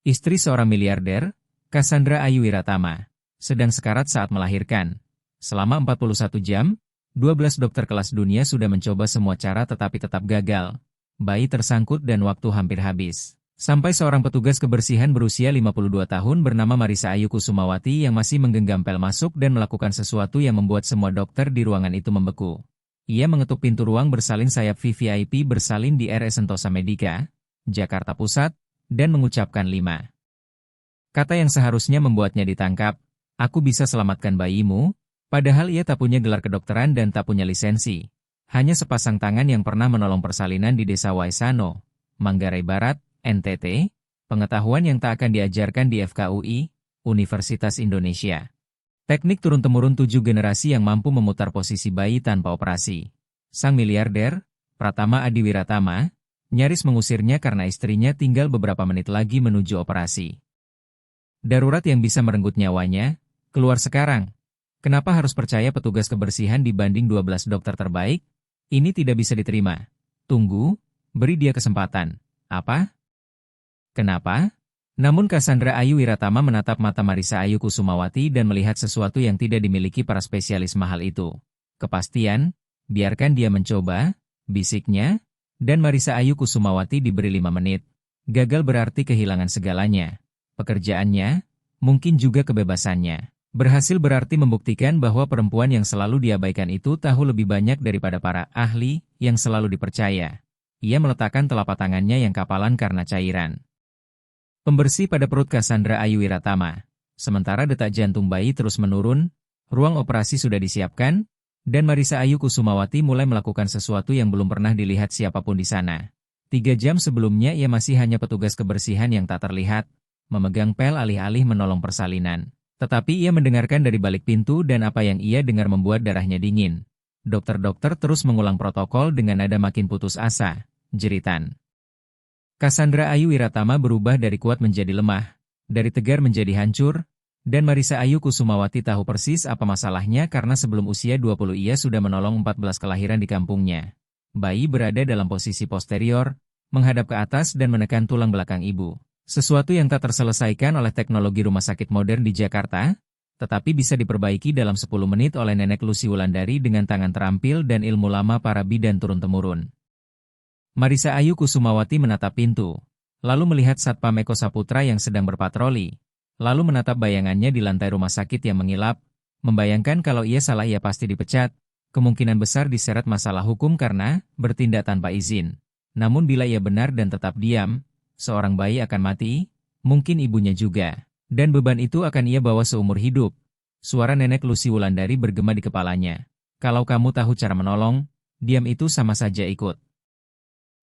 Istri seorang miliarder, Cassandra Ayu Wiratama, sedang sekarat saat melahirkan. Selama 41 jam, 12 dokter kelas dunia sudah mencoba semua cara tetapi tetap gagal. Bayi tersangkut dan waktu hampir habis. Sampai seorang petugas kebersihan berusia 52 tahun bernama Marissa Ayu Kusumawati yang masih menggenggam pel masuk dan melakukan sesuatu yang membuat semua dokter di ruangan itu membeku. Ia mengetuk pintu ruang bersalin sayap VVIP bersalin di RS Sentosa Medica, Jakarta Pusat, dan mengucapkan 5 kata yang seharusnya membuatnya ditangkap. Aku bisa selamatkan bayimu, padahal ia tak punya gelar kedokteran dan tak punya lisensi. Hanya sepasang tangan yang pernah menolong persalinan di Desa Waisano, Manggarai Barat, NTT, pengetahuan yang tak akan diajarkan di FKUI, Universitas Indonesia. Teknik turun-temurun 7 generasi yang mampu memutar posisi bayi tanpa operasi. Sang miliarder, Pratama Adi Wiratama, nyaris mengusirnya karena istrinya tinggal beberapa menit lagi menuju operasi. Darurat yang bisa merenggut nyawanya, keluar sekarang. Kenapa harus percaya petugas kebersihan dibanding 12 dokter terbaik? Ini tidak bisa diterima. Tunggu, beri dia kesempatan. Apa? Kenapa? Namun Cassandra Ayu Wiratama menatap mata Marissa Ayu Kusumawati dan melihat sesuatu yang tidak dimiliki para spesialis mahal itu. Kepastian, biarkan dia mencoba, bisiknya, dan Marissa Ayu Kusumawati diberi 5 menit. Gagal berarti kehilangan segalanya. Pekerjaannya, mungkin juga kebebasannya. Berhasil berarti membuktikan bahwa perempuan yang selalu diabaikan itu tahu lebih banyak daripada para ahli yang selalu dipercaya. Ia meletakkan telapak tangannya yang kapalan karena cairan pembersih pada perut Cassandra Ayu Wiratama. Sementara detak jantung bayi terus menurun, ruang operasi sudah disiapkan, dan Marissa Ayu Kusumawati mulai melakukan sesuatu yang belum pernah dilihat siapapun di sana. 3 jam sebelumnya ia masih hanya petugas kebersihan yang tak terlihat, memegang pel alih-alih menolong persalinan. Tetapi ia mendengarkan dari balik pintu dan apa yang ia dengar membuat darahnya dingin. Dokter-dokter terus mengulang protokol dengan nada makin putus asa, jeritan. Cassandra Ayu Wiratama berubah dari kuat menjadi lemah, dari tegar menjadi hancur, dan Marissa Ayu Kusumawati tahu persis apa masalahnya karena sebelum usia 20 ia sudah menolong 14 kelahiran di kampungnya. Bayi berada dalam posisi posterior, menghadap ke atas dan menekan tulang belakang ibu. Sesuatu yang tak terselesaikan oleh teknologi rumah sakit modern di Jakarta, tetapi bisa diperbaiki dalam 10 menit oleh Nenek Lucy Wulandari dengan tangan terampil dan ilmu lama para bidan turun-temurun. Marissa Ayu Kusumawati menatap pintu, lalu melihat Satpam Eko Saputra yang sedang berpatroli, lalu menatap bayangannya di lantai rumah sakit yang mengilap, membayangkan kalau ia salah ia pasti dipecat, kemungkinan besar diseret masalah hukum karena bertindak tanpa izin. Namun bila ia benar dan tetap diam, seorang bayi akan mati, mungkin ibunya juga, dan beban itu akan ia bawa seumur hidup. Suara Nenek Lucy Wulandari bergema di kepalanya. Kalau kamu tahu cara menolong, diam itu sama saja ikut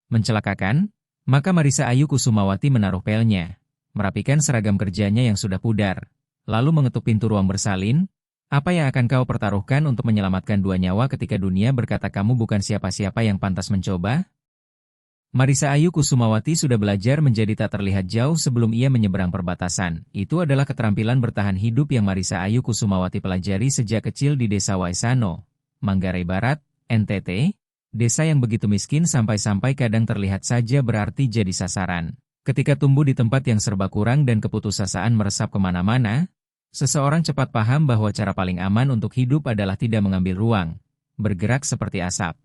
mencelakakan. Maka Marissa Ayu Kusumawati menaruh pelnya, merapikan seragam kerjanya yang sudah pudar, lalu mengetuk pintu ruang bersalin. Apa yang akan kau pertaruhkan untuk menyelamatkan 2 nyawa ketika dunia berkata kamu bukan siapa-siapa yang pantas mencoba? Marissa Ayu Kusumawati sudah belajar menjadi tak terlihat jauh sebelum ia menyeberang perbatasan. Itu adalah keterampilan bertahan hidup yang Marissa Ayu Kusumawati pelajari sejak kecil di Desa Waisano, Manggarai Barat, NTT. Desa yang begitu miskin sampai-sampai kadang terlihat saja berarti jadi sasaran. Ketika tumbuh di tempat yang serba kurang dan keputusasaan meresap kemana-mana, seseorang cepat paham bahwa cara paling aman untuk hidup adalah tidak mengambil ruang, bergerak seperti asap,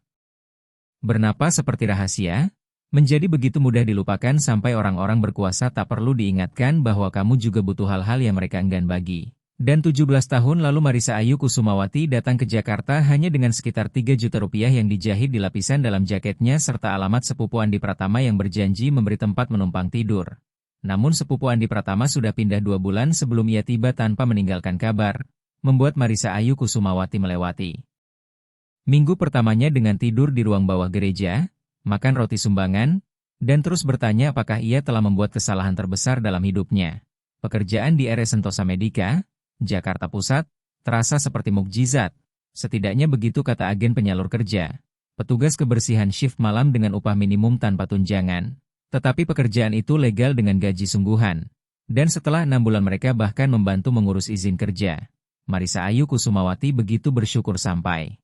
bernapas seperti rahasia, menjadi begitu mudah dilupakan sampai orang-orang berkuasa tak perlu diingatkan bahwa kamu juga butuh hal-hal yang mereka enggan bagi. Dan 17 tahun lalu Marissa Ayu Kusumawati datang ke Jakarta hanya dengan sekitar 3 juta rupiah yang dijahit di lapisan dalam jaketnya serta alamat sepupu Andi Pratama yang berjanji memberi tempat menumpang tidur. Namun sepupu Andi Pratama sudah pindah 2 bulan sebelum ia tiba tanpa meninggalkan kabar, membuat Marissa Ayu Kusumawati melewati minggu pertamanya dengan tidur di ruang bawah gereja, makan roti sumbangan, dan terus bertanya apakah ia telah membuat kesalahan terbesar dalam hidupnya. Pekerjaan di RS Sentosa Medica, Jakarta Pusat, terasa seperti mukjizat. Setidaknya begitu kata agen penyalur kerja. Petugas kebersihan shift malam dengan upah minimum tanpa tunjangan. Tetapi pekerjaan itu legal dengan gaji sungguhan. Dan setelah 6 bulan mereka bahkan membantu mengurus izin kerja. Marissa Ayu Kusumawati begitu bersyukur sampai.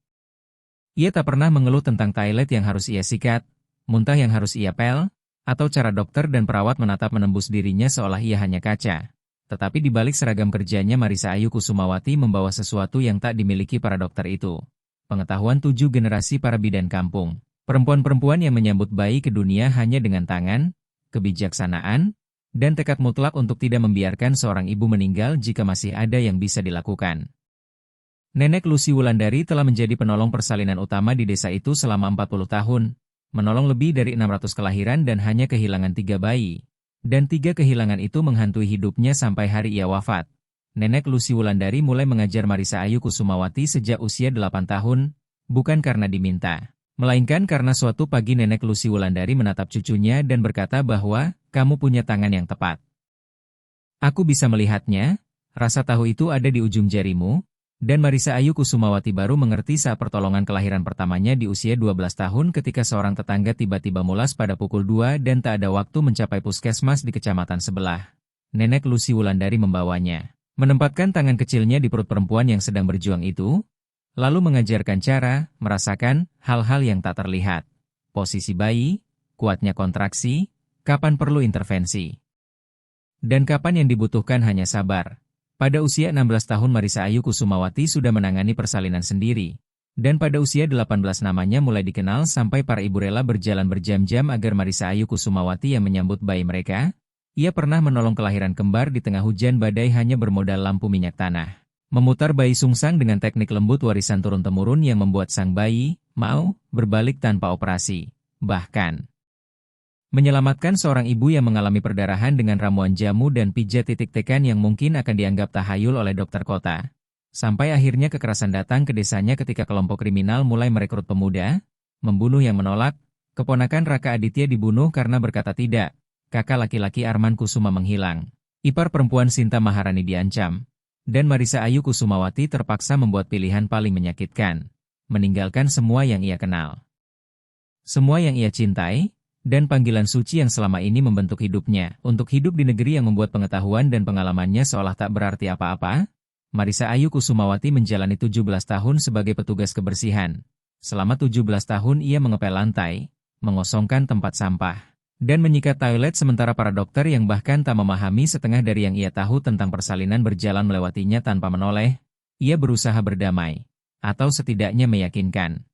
Ia tak pernah mengeluh tentang toilet yang harus ia sikat, muntah yang harus ia pel, Atau cara dokter dan perawat menatap menembus dirinya seolah ia hanya kaca. Tetapi di balik seragam kerjanya Marissa Ayu Kusumawati membawa sesuatu yang tak dimiliki para dokter itu. Pengetahuan 7 generasi para bidan kampung. Perempuan-perempuan yang menyambut bayi ke dunia hanya dengan tangan, kebijaksanaan, dan tekad mutlak untuk tidak membiarkan seorang ibu meninggal jika masih ada yang bisa dilakukan. Nenek Lucy Wulandari telah menjadi penolong persalinan utama di desa itu selama 40 tahun, menolong lebih dari 600 kelahiran dan hanya kehilangan 3 bayi. Dan 3 kehilangan itu menghantui hidupnya sampai hari ia wafat. Nenek Lucy Wulandari mulai mengajar Marissa Ayu Kusumawati sejak usia 8 tahun, bukan karena diminta, melainkan karena suatu pagi Nenek Lucy Wulandari menatap cucunya dan berkata bahwa, "Kamu punya tangan yang tepat. Aku bisa melihatnya, rasa tahu itu ada di ujung jarimu." Dan Marissa Ayu Kusumawati baru mengerti saat pertolongan kelahiran pertamanya di usia 12 tahun ketika seorang tetangga tiba-tiba mulas pada pukul 2 dan tak ada waktu mencapai puskesmas di kecamatan sebelah. Nenek Lucy Wulandari membawanya, menempatkan tangan kecilnya di perut perempuan yang sedang berjuang itu, lalu mengajarkan cara, merasakan, hal-hal yang tak terlihat. Posisi bayi, kuatnya kontraksi, kapan perlu intervensi. Dan kapan yang dibutuhkan hanya sabar. Pada usia 16 tahun Marissa Ayu Kusumawati sudah menangani persalinan sendiri. Dan pada usia 18 namanya mulai dikenal sampai para ibu rela berjalan berjam-jam agar Marissa Ayu Kusumawati yang menyambut bayi mereka. Ia pernah menolong kelahiran kembar di tengah hujan badai hanya bermodal lampu minyak tanah. Memutar bayi sungsang dengan teknik lembut warisan turun-temurun yang membuat sang bayi mau berbalik tanpa operasi. Bahkan menyelamatkan seorang ibu yang mengalami perdarahan dengan ramuan jamu dan pijat titik tekan yang mungkin akan dianggap tahayul oleh dokter kota. Sampai akhirnya kekerasan datang ke desanya ketika kelompok kriminal mulai merekrut pemuda, membunuh yang menolak, keponakan Raka Aditya dibunuh karena berkata tidak, kakak laki-laki Arman Kusuma menghilang, ipar perempuan Sinta Maharani diancam, dan Marissa Ayu Kusumawati terpaksa membuat pilihan paling menyakitkan, meninggalkan semua yang ia kenal, semua yang ia cintai, dan panggilan suci yang selama ini membentuk hidupnya, untuk hidup di negeri yang membuat pengetahuan dan pengalamannya seolah tak berarti apa-apa. Marissa Ayu Kusumawati menjalani 17 tahun sebagai petugas kebersihan. Selama 17 tahun ia mengepel lantai, mengosongkan tempat sampah, dan menyikat toilet sementara para dokter yang bahkan tak memahami setengah dari yang ia tahu tentang persalinan berjalan melewatinya tanpa menoleh. Ia berusaha berdamai, atau setidaknya meyakinkan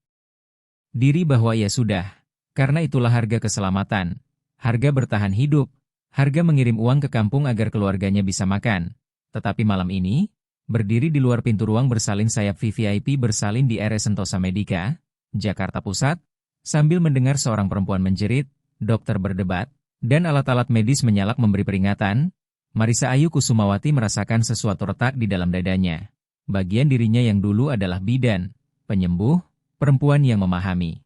diri bahwa ia sudah. Karena itulah harga keselamatan, harga bertahan hidup, harga mengirim uang ke kampung agar keluarganya bisa makan. Tetapi malam ini, berdiri di luar pintu ruang bersalin sayap VVIP bersalin di RS Sentosa Medica, Jakarta Pusat, sambil mendengar seorang perempuan menjerit, dokter berdebat, dan alat-alat medis menyalak memberi peringatan, Marissa Ayu Kusumawati merasakan sesuatu retak di dalam dadanya. Bagian dirinya yang dulu adalah bidan, penyembuh, perempuan yang memahami.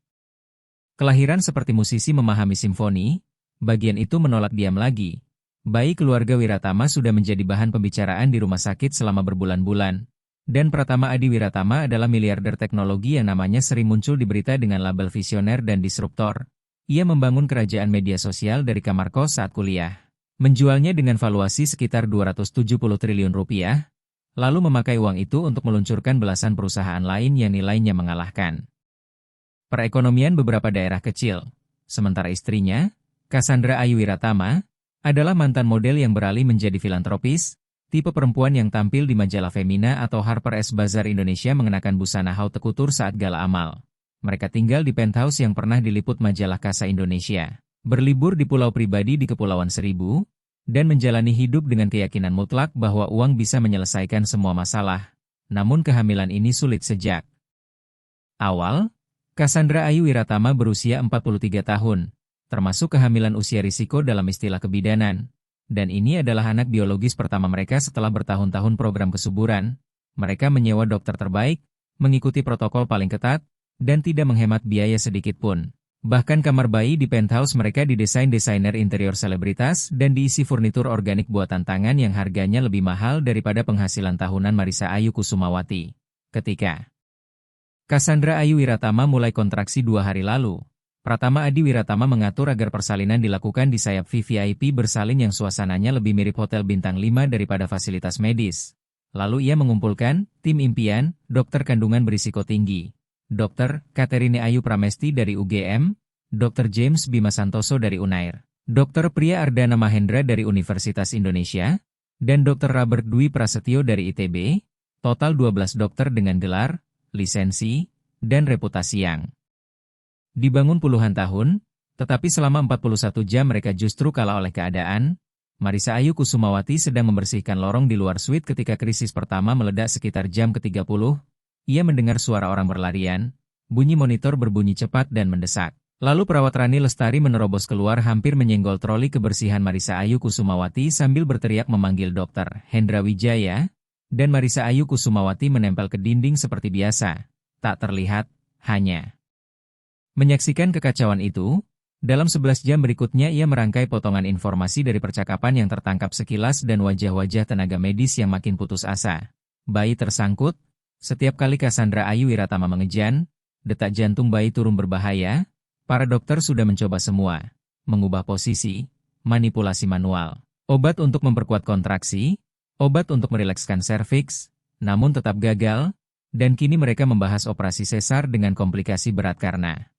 Kelahiran seperti musisi memahami simfoni, bagian itu menolak diam lagi. Bayi keluarga Wiratama sudah menjadi bahan pembicaraan di rumah sakit selama berbulan-bulan. Dan Pratama Adi Wiratama adalah miliarder teknologi yang namanya sering muncul di berita dengan label visioner dan disruptor. Ia membangun kerajaan media sosial dari kamar kos saat kuliah. Menjualnya dengan valuasi sekitar 270 triliun rupiah, lalu memakai uang itu untuk meluncurkan belasan perusahaan lain yang nilainya mengalahkan perekonomian beberapa daerah kecil. Sementara istrinya, Cassandra Ayu Wiratama, adalah mantan model yang beralih menjadi filantropis, tipe perempuan yang tampil di majalah Femina atau Harper S. Bazaar Indonesia mengenakan busana haute couture saat gala amal. Mereka tinggal di penthouse yang pernah diliput majalah Kasa Indonesia, berlibur di pulau pribadi di Kepulauan Seribu, dan menjalani hidup dengan keyakinan mutlak bahwa uang bisa menyelesaikan semua masalah. Namun kehamilan ini sulit sejak awal. Cassandra Ayu Wiratama berusia 43 tahun, termasuk kehamilan usia risiko dalam istilah kebidanan. Dan ini adalah anak biologis pertama mereka setelah bertahun-tahun program kesuburan. Mereka menyewa dokter terbaik, mengikuti protokol paling ketat, dan tidak menghemat biaya sedikit pun. Bahkan kamar bayi di penthouse mereka didesain desainer interior selebritas dan diisi furnitur organik buatan tangan yang harganya lebih mahal daripada penghasilan tahunan Marissa Ayu Kusumawati. Ketika Cassandra Ayu Wiratama mulai kontraksi 2 hari lalu, Pratama Adi Wiratama mengatur agar persalinan dilakukan di sayap VVIP bersalin yang suasananya lebih mirip hotel bintang 5 daripada fasilitas medis. Lalu ia mengumpulkan tim impian, dokter kandungan berisiko tinggi, Dr. Katerine Ayu Pramesti dari UGM, Dr. James Bima Santoso dari Unair, Dr. Priya Ardana Mahendra dari Universitas Indonesia, dan Dr. Robert Dwi Prasetyo dari ITB, total 12 dokter dengan gelar, lisensi, dan reputasi yang dibangun puluhan tahun, tetapi selama 41 jam mereka justru kalah oleh keadaan. Marissa Ayu Kusumawati sedang membersihkan lorong di luar suite ketika krisis pertama meledak sekitar jam ke-30. Ia mendengar suara orang berlarian, bunyi monitor berbunyi cepat dan mendesak. Lalu perawat Rani Lestari menerobos keluar hampir menyenggol troli kebersihan Marissa Ayu Kusumawati sambil berteriak memanggil Dr. Hendra Wijaya, dan Marissa Ayu Kusumawati menempel ke dinding seperti biasa, tak terlihat, hanya menyaksikan kekacauan itu. Dalam 11 jam berikutnya ia merangkai potongan informasi dari percakapan yang tertangkap sekilas dan wajah-wajah tenaga medis yang makin putus asa. Bayi tersangkut, setiap kali Cassandra Ayu Wiratama mengejan, detak jantung bayi turun berbahaya. Para dokter sudah mencoba semua, mengubah posisi, manipulasi manual, obat untuk memperkuat kontraksi, obat untuk merilekskan serviks, namun tetap gagal, dan kini mereka membahas operasi sesar dengan komplikasi berat karena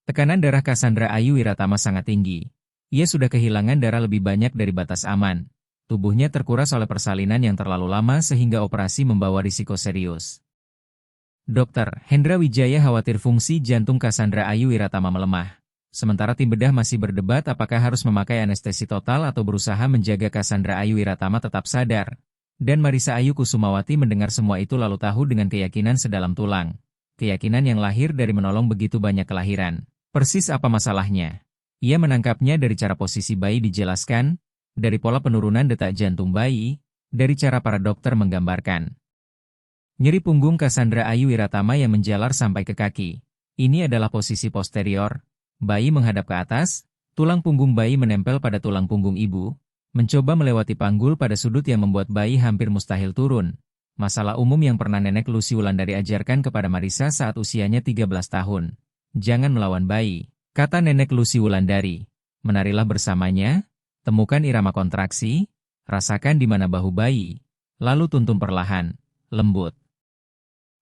tekanan darah Cassandra Ayu Wiratama sangat tinggi. Ia sudah kehilangan darah lebih banyak dari batas aman. Tubuhnya terkuras oleh persalinan yang terlalu lama sehingga operasi membawa risiko serius. Dr. Hendra Wijaya khawatir fungsi jantung Cassandra Ayu Wiratama melemah. Sementara tim bedah masih berdebat apakah harus memakai anestesi total atau berusaha menjaga Cassandra Ayu Wiratama tetap sadar. Dan Marissa Ayu Kusumawati mendengar semua itu lalu tahu dengan keyakinan sedalam tulang. Keyakinan yang lahir dari menolong begitu banyak kelahiran. Persis apa masalahnya? Ia menangkapnya dari cara posisi bayi dijelaskan, dari pola penurunan detak jantung bayi, dari cara para dokter menggambarkan nyeri punggung Cassandra Ayu Wiratama yang menjalar sampai ke kaki. Ini adalah posisi posterior. Bayi menghadap ke atas, tulang punggung bayi menempel pada tulang punggung ibu, mencoba melewati panggul pada sudut yang membuat bayi hampir mustahil turun. Masalah umum yang pernah Nenek Lucy Wulandari ajarkan kepada Marissa saat usianya 13 tahun. Jangan melawan bayi, kata Nenek Lucy Wulandari. Menarilah bersamanya, temukan irama kontraksi, rasakan di mana bahu bayi, lalu tuntun perlahan, lembut.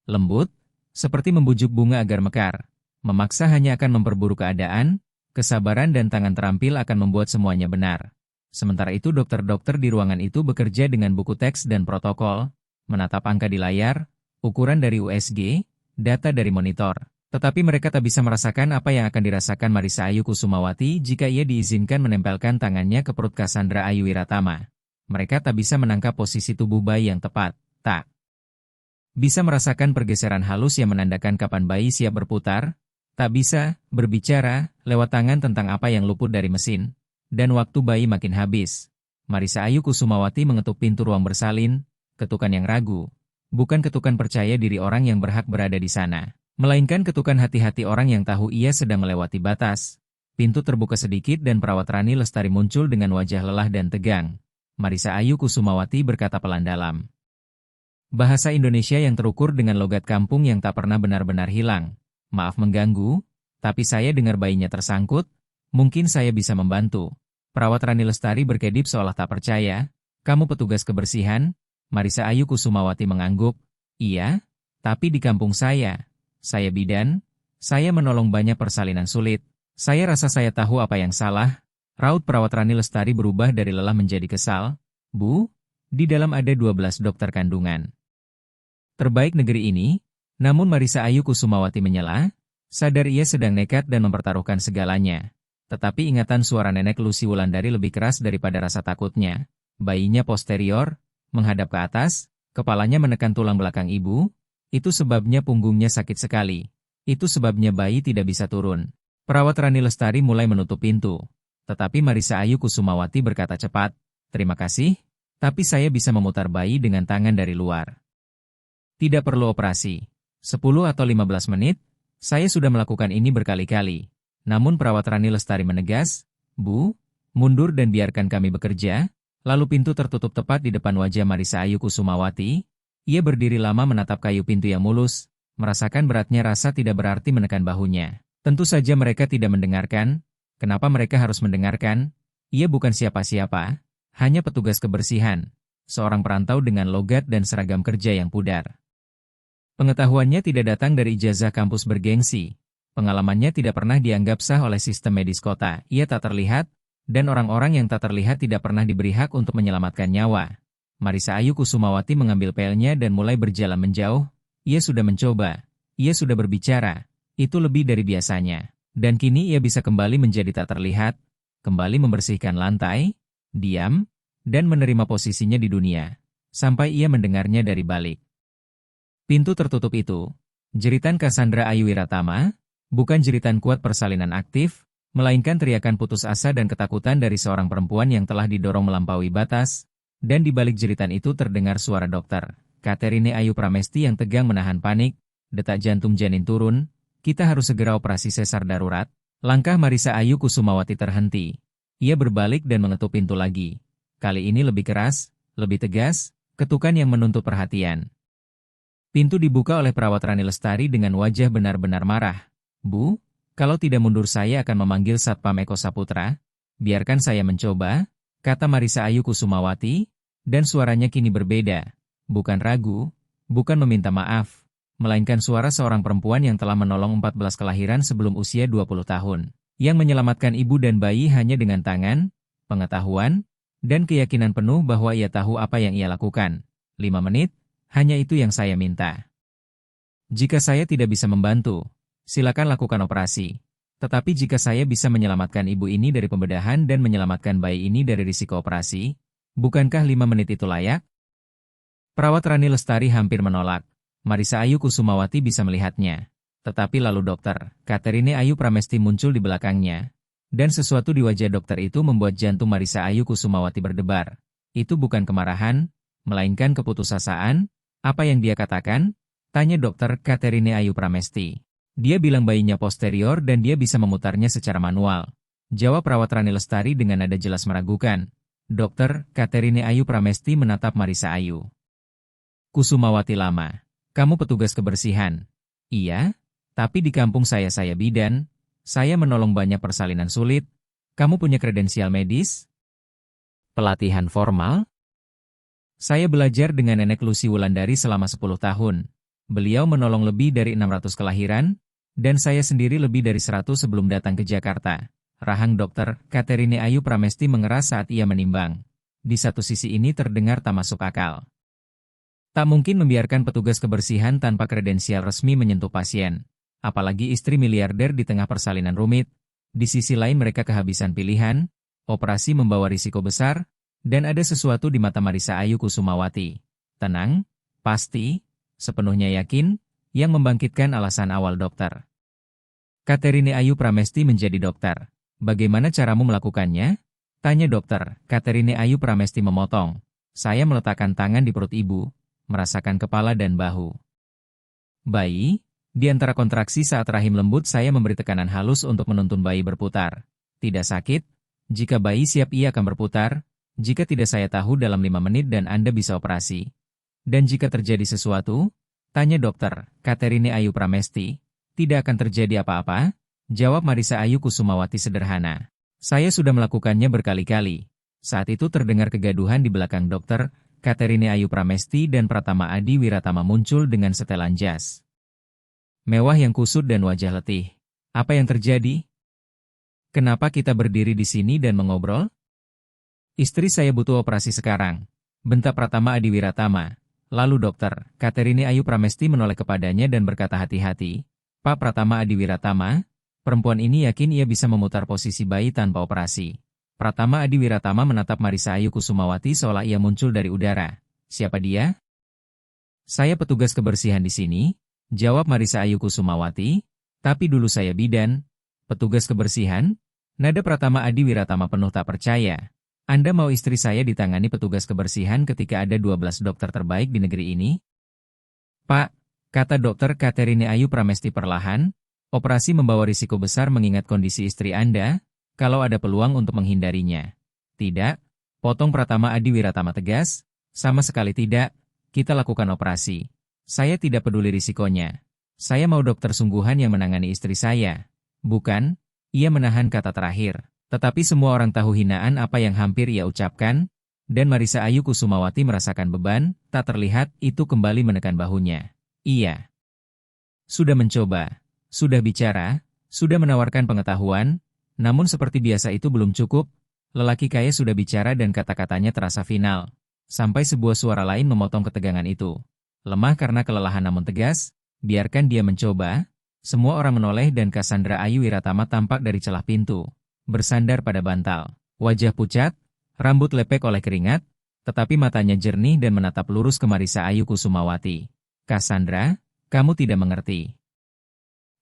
Lembut, seperti membujuk bunga agar mekar. Memaksa hanya akan memperburuk keadaan, kesabaran dan tangan terampil akan membuat semuanya benar. Sementara itu dokter-dokter di ruangan itu bekerja dengan buku teks dan protokol, menatap angka di layar, ukuran dari USG, data dari monitor. Tetapi mereka tak bisa merasakan apa yang akan dirasakan Marissa Ayu Kusumawati jika ia diizinkan menempelkan tangannya ke perut Cassandra Ayu Wiratama. Mereka tak bisa menangkap posisi tubuh bayi yang tepat, tak bisa merasakan pergeseran halus yang menandakan kapan bayi siap berputar, tak bisa berbicara lewat tangan tentang apa yang luput dari mesin, dan waktu bayi makin habis. Marissa Ayu Kusumawati mengetuk pintu ruang bersalin, ketukan yang ragu, bukan ketukan percaya diri orang yang berhak berada di sana, melainkan ketukan hati-hati orang yang tahu ia sedang melewati batas. Pintu terbuka sedikit dan perawat Rani Lestari muncul dengan wajah lelah dan tegang. Marissa Ayu Kusumawati berkata pelan dalam bahasa Indonesia yang terukur dengan logat kampung yang tak pernah benar-benar hilang. Maaf mengganggu, tapi saya dengar bayinya tersangkut, mungkin saya bisa membantu. Perawat Rani Lestari berkedip seolah tak percaya. Kamu petugas kebersihan? Marissa Ayu Kusumawati mengangguk. Iya, tapi di kampung saya bidan, saya menolong banyak persalinan sulit. Saya rasa saya tahu apa yang salah. Raut perawat Rani Lestari berubah dari lelah menjadi kesal. Bu, di dalam ada 12 dokter kandungan terbaik negeri ini, namun Marissa Ayu Kusumawati menyela, sadar ia sedang nekat dan mempertaruhkan segalanya. Tetapi ingatan suara Nenek Lucy Wulandari lebih keras daripada rasa takutnya. Bayinya posterior, menghadap ke atas, kepalanya menekan tulang belakang ibu, itu sebabnya punggungnya sakit sekali. Itu sebabnya bayi tidak bisa turun. Perawat Rani Lestari mulai menutup pintu. Tetapi Marissa Ayu Kusumawati berkata cepat, terima kasih, tapi saya bisa memutar bayi dengan tangan dari luar. Tidak perlu operasi. 10 atau 15 menit, saya sudah melakukan ini berkali-kali. Namun perawat Rani Lestari menegas, Bu, mundur dan biarkan kami bekerja. Lalu pintu tertutup tepat di depan wajah Marissa Ayu Kusumawati. Ia berdiri lama menatap kayu pintu yang mulus, merasakan beratnya rasa tidak berarti menekan bahunya. Tentu saja mereka tidak mendengarkan. Kenapa mereka harus mendengarkan? Ia bukan siapa-siapa, hanya petugas kebersihan. Seorang perantau dengan logat dan seragam kerja yang pudar. Pengetahuannya tidak datang dari ijazah kampus bergengsi. Pengalamannya tidak pernah dianggap sah oleh sistem medis kota. Ia tak terlihat, Dan orang-orang yang tak terlihat tidak pernah diberi hak untuk menyelamatkan nyawa. Marisa Ayu Kusumawati mengambil pelnya dan mulai berjalan menjauh. Ia sudah mencoba. Ia sudah berbicara. Itu lebih dari biasanya. Dan kini ia bisa kembali menjadi tak terlihat, kembali membersihkan lantai, diam, dan menerima posisinya di dunia. Sampai ia mendengarnya dari balik pintu tertutup itu. Jeritan Cassandra Ayu Wiratama, bukan jeritan kuat persalinan aktif, melainkan teriakan putus asa dan ketakutan dari seorang perempuan yang telah didorong melampaui batas, dan di balik jeritan itu terdengar suara dokter Katerine Ayu Pramesti yang tegang menahan panik, detak jantung janin turun, kita harus segera operasi sesar darurat. Langkah Marisa Ayu Kusumawati terhenti. Ia berbalik dan mengetuk pintu lagi. Kali ini lebih keras, lebih tegas, ketukan yang menuntut perhatian. Pintu dibuka oleh perawat Rani Lestari dengan wajah benar-benar marah. Bu, kalau tidak mundur saya akan memanggil Satpam Eko Saputra. Biarkan saya mencoba, kata Marisa Ayu Kusumawati, dan suaranya kini berbeda. Bukan ragu, bukan meminta maaf, melainkan suara seorang perempuan yang telah menolong 14 kelahiran sebelum usia 20 tahun. Yang menyelamatkan ibu dan bayi hanya dengan tangan, pengetahuan, dan keyakinan penuh bahwa ia tahu apa yang ia lakukan. 5 menit, hanya itu yang saya minta. Jika saya tidak bisa membantu, silakan lakukan operasi. Tetapi jika saya bisa menyelamatkan ibu ini dari pembedahan dan menyelamatkan bayi ini dari risiko operasi, bukankah 5 menit itu layak? Perawat Rani Lestari hampir menolak. Marisa Ayu Kusumawati bisa melihatnya. Tetapi lalu dokter Katerine Ayu Pramesti muncul di belakangnya. Dan sesuatu di wajah dokter itu membuat jantung Marisa Ayu Kusumawati berdebar. Itu bukan kemarahan, melainkan keputusasaan. Apa yang dia katakan? Tanya dokter Katerine Ayu Pramesti. Dia bilang bayinya posterior dan dia bisa memutarnya secara manual. Jawab perawat Rani Lestari dengan nada jelas meragukan. Dokter Katerine Ayu Pramesti menatap Marisa Ayu Kusumawati lama. Kamu petugas kebersihan? Iya, tapi di kampung saya bidan. Saya menolong banyak persalinan sulit. Kamu punya kredensial medis? Pelatihan formal? Saya belajar dengan nenek Lucy Wulandari selama 10 tahun. Beliau menolong lebih dari 600 kelahiran, dan saya sendiri lebih dari 100 sebelum datang ke Jakarta. Rahang dokter Katerine Ayu Pramesti mengeras saat ia menimbang. Di satu sisi ini terdengar tak masuk akal. Tak mungkin membiarkan petugas kebersihan tanpa kredensial resmi menyentuh pasien. Apalagi istri miliarder di tengah persalinan rumit. Di sisi lain mereka kehabisan pilihan, operasi membawa risiko besar, dan ada sesuatu di mata Marisa Ayu Kusumawati. Tenang, pasti, sepenuhnya yakin, yang membangkitkan alasan awal dokter Katerine Ayu Pramesti menjadi dokter. Bagaimana caramu melakukannya? Tanya dokter Katerine Ayu Pramesti memotong. Saya meletakkan tangan di perut ibu, merasakan kepala dan bahu bayi. Di antara kontraksi saat rahim lembut saya memberi tekanan halus untuk menuntun bayi berputar. Tidak sakit. Jika bayi siap ia akan berputar. Jika tidak saya tahu dalam 5 menit dan Anda bisa operasi. Dan jika terjadi sesuatu? Tanya dokter Katerine Ayu Pramesti. Tidak akan terjadi apa-apa? Jawab Marisa Ayu Kusumawati sederhana. Saya sudah melakukannya berkali-kali. Saat itu terdengar kegaduhan di belakang dokter Katerine Ayu Pramesti dan Pratama Adi Wiratama muncul dengan setelan jas mewah yang kusut dan wajah letih. Apa yang terjadi? Kenapa kita berdiri di sini dan mengobrol? Istri saya butuh operasi sekarang, bentak Pratama Adi Wiratama. Lalu dokter Katerine Ayu Pramesti menoleh kepadanya dan berkata hati-hati. Pak Pratama Adi Wiratama, perempuan ini yakin ia bisa memutar posisi bayi tanpa operasi. Pratama Adi Wiratama menatap Marisa Ayu Kusumawati seolah ia muncul dari udara. Siapa dia? Saya petugas kebersihan di sini, jawab Marisa Ayu Kusumawati. Tapi dulu saya bidan. Petugas kebersihan? Nada Pratama Adi Wiratama penuh tak percaya. Anda mau istri saya ditangani petugas kebersihan ketika ada 12 dokter terbaik di negeri ini? Pak, kata dokter Katerine Ayu Pramesti perlahan, operasi membawa risiko besar mengingat kondisi istri Anda, kalau ada peluang untuk menghindarinya. Tidak, potong Pratama Adi Wiratama tegas, sama sekali tidak, kita lakukan operasi. Saya tidak peduli risikonya. Saya mau dokter sungguhan yang menangani istri saya. Bukan, ia menahan kata terakhir. Tetapi semua orang tahu hinaan apa yang hampir ia ucapkan, dan Marisa Ayu Kusumawati merasakan beban, tak terlihat, itu kembali menekan bahunya. Iya. Sudah mencoba, sudah bicara, sudah menawarkan pengetahuan, namun seperti biasa itu belum cukup, Lelaki kaya sudah bicara dan kata-katanya terasa final. Sampai sebuah suara lain memotong ketegangan itu. Lemah karena kelelahan namun tegas, biarkan dia mencoba. Semua orang menoleh dan Cassandra Ayu Wiratama tampak dari celah pintu. Bersandar pada bantal. Wajah pucat, rambut lepek oleh keringat, tetapi matanya jernih dan menatap lurus ke Marisa Ayu Kusumawati. Cassandra, kamu tidak mengerti.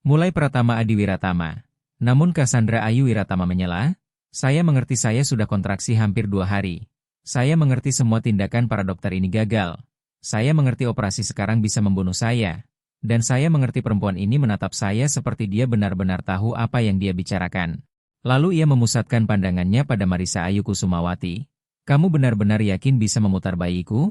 Mulai Pratama Adi Wiratama. Namun Cassandra Ayu Wiratama menyela, saya mengerti, saya sudah kontraksi hampir 2 hari. Saya mengerti semua tindakan para dokter ini gagal. Saya mengerti operasi sekarang bisa membunuh saya. Dan saya mengerti perempuan ini menatap saya seperti dia benar-benar tahu apa yang dia bicarakan. Lalu ia memusatkan pandangannya pada Marisa Ayu Kusumawati. Kamu benar-benar yakin bisa memutar bayiku?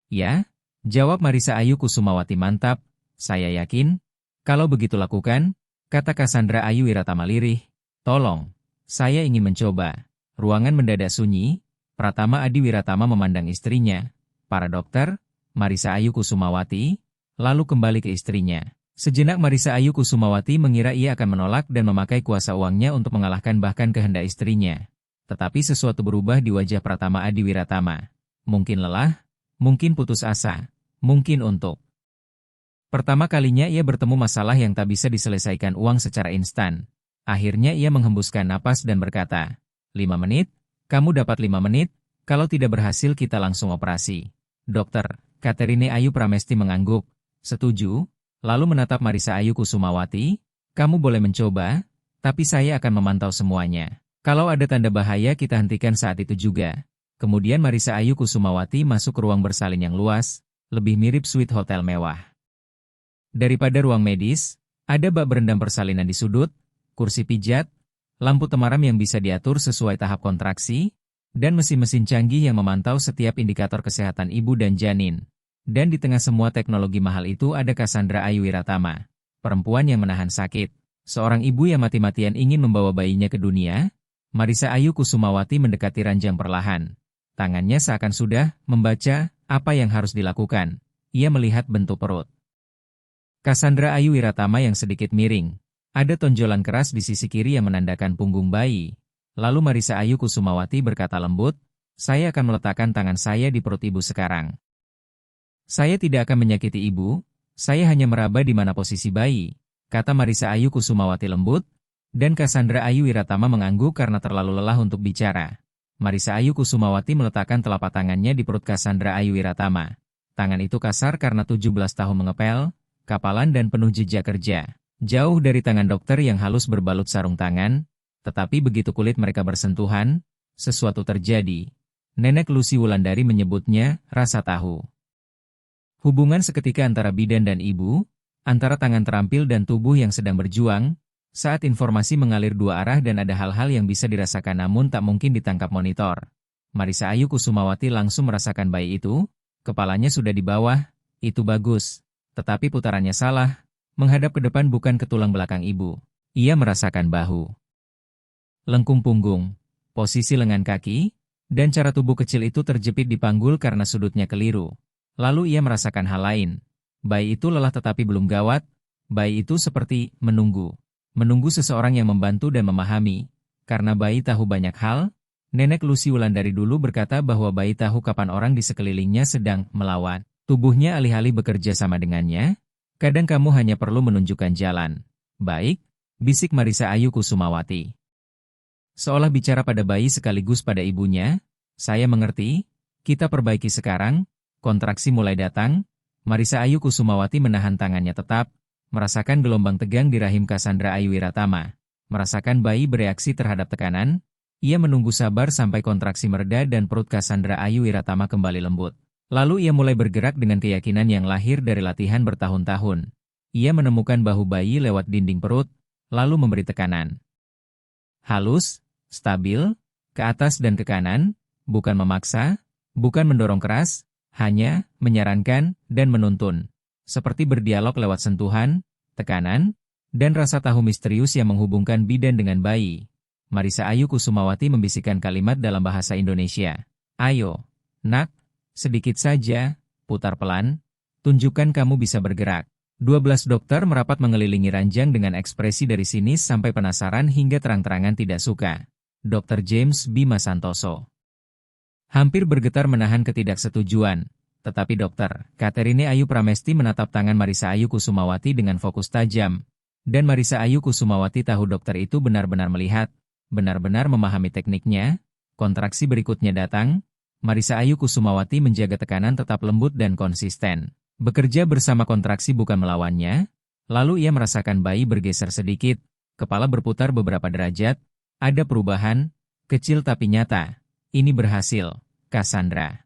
Ya, jawab Marisa Ayu Kusumawati mantap. Saya yakin. Kalau begitu lakukan, kata Cassandra Ayu Wiratama lirih. Tolong. Saya ingin mencoba. Ruangan mendadak sunyi. Pratama Adi Wiratama memandang istrinya. Para dokter, Marisa Ayu Kusumawati, lalu kembali ke istrinya. Sejenak Marisa Ayu Kusumawati mengira ia akan menolak dan memakai kuasa uangnya untuk mengalahkan bahkan kehendak istrinya. Tetapi sesuatu berubah di wajah Pratama Adi Wiratama. Mungkin lelah, mungkin putus asa, mungkin untuk pertama kalinya ia bertemu masalah yang tak bisa diselesaikan uang secara instan. Akhirnya ia menghembuskan napas dan berkata, 5 menit? Kamu dapat 5 menit? Kalau tidak berhasil kita langsung operasi. Dokter, Katerine Ayu Pramesti mengangguk. Setuju? Lalu menatap Marisa Ayu Kusumawati. Kamu boleh mencoba, tapi saya akan memantau semuanya. Kalau ada tanda bahaya kita hentikan saat itu juga. Kemudian Marisa Ayu Kusumawati masuk ke ruang bersalin yang luas, lebih mirip suite hotel mewah. Daripada ruang medis, ada bak berendam persalinan di sudut, kursi pijat, lampu temaram yang bisa diatur sesuai tahap kontraksi, dan mesin-mesin canggih yang memantau setiap indikator kesehatan ibu dan janin. Dan di tengah semua teknologi mahal itu ada Cassandra Ayu Wiratama, perempuan yang menahan sakit. Seorang ibu yang mati-matian ingin membawa bayinya ke dunia. Marisa Ayu Kusumawati mendekati ranjang perlahan. Tangannya seakan sudah membaca apa yang harus dilakukan. Ia melihat bentuk perut Cassandra Ayu Wiratama yang sedikit miring. Ada tonjolan keras di sisi kiri yang menandakan punggung bayi. Lalu Marisa Ayu Kusumawati berkata lembut, saya akan meletakkan tangan saya di perut ibu sekarang. Saya tidak akan menyakiti ibu, saya hanya meraba di mana posisi bayi, kata Marisa Ayu Kusumawati lembut, dan Cassandra Ayu Wiratama mengangguk karena terlalu lelah untuk bicara. Marisa Ayu Kusumawati meletakkan telapak tangannya di perut Cassandra Ayu Wiratama. Tangan itu kasar karena 17 tahun mengepel, kapalan dan penuh jejak kerja. Jauh dari tangan dokter yang halus berbalut sarung tangan, tetapi begitu kulit mereka bersentuhan, sesuatu terjadi. Nenek Lucy Wulandari menyebutnya rasa tahu. Hubungan seketika antara bidan dan ibu, antara tangan terampil dan tubuh yang sedang berjuang, saat informasi mengalir 2 arah dan ada hal-hal yang bisa dirasakan namun tak mungkin ditangkap monitor. Marisa Ayu Kusumawati langsung merasakan bayi itu, kepalanya sudah di bawah, itu bagus, tetapi putarannya salah. Menghadap ke depan bukan ke tulang belakang ibu. Ia merasakan bahu, lengkung punggung, posisi lengan kaki, dan cara tubuh kecil itu terjepit di panggul karena sudutnya keliru. Lalu ia merasakan hal lain. Bayi itu lelah tetapi belum gawat. Bayi itu seperti menunggu. Menunggu seseorang yang membantu dan memahami. Karena bayi tahu banyak hal, Nenek Lucy Wulandari dulu berkata bahwa bayi tahu kapan orang di sekelilingnya sedang melawan. Tubuhnya alih-alih bekerja sama dengannya. Kadang kamu hanya perlu menunjukkan jalan. Baik, bisik Marisa Ayu Kusumawati. Seolah bicara pada bayi sekaligus pada ibunya, saya mengerti, kita perbaiki sekarang, kontraksi mulai datang. Marisa Ayu Kusumawati menahan tangannya tetap, merasakan gelombang tegang di rahim Cassandra Ayu Wiratama. Merasakan bayi bereaksi terhadap tekanan, ia menunggu sabar sampai kontraksi mereda dan perut Cassandra Ayu Wiratama kembali lembut. Lalu ia mulai bergerak dengan keyakinan yang lahir dari latihan bertahun-tahun. Ia menemukan bahu bayi lewat dinding perut, lalu memberi tekanan. Halus, stabil, ke atas dan ke kanan, bukan memaksa, bukan mendorong keras, hanya menyarankan dan menuntun. Seperti berdialog lewat sentuhan, tekanan, dan rasa tahu misterius yang menghubungkan bidan dengan bayi. Marisa Ayu Kusumawati membisikkan kalimat dalam bahasa Indonesia. Ayo, nak. Sedikit saja, putar pelan, tunjukkan kamu bisa bergerak. 12 dokter merapat mengelilingi ranjang dengan ekspresi dari sinis sampai penasaran hingga terang-terangan tidak suka. Dr. James Bima Santoso. Hampir bergetar menahan ketidaksetujuan, tetapi Dr. Katerine Ayu Pramesti menatap tangan Marisa Ayu Kusumawati dengan fokus tajam. Dan Marisa Ayu Kusumawati tahu dokter itu benar-benar melihat, benar-benar memahami tekniknya. Kontraksi berikutnya datang. Marisa Ayu Kusumawati menjaga tekanan tetap lembut dan konsisten. Bekerja bersama kontraksi bukan melawannya. Lalu ia merasakan bayi bergeser sedikit, kepala berputar beberapa derajat. Ada perubahan, kecil tapi nyata. Ini berhasil, Cassandra.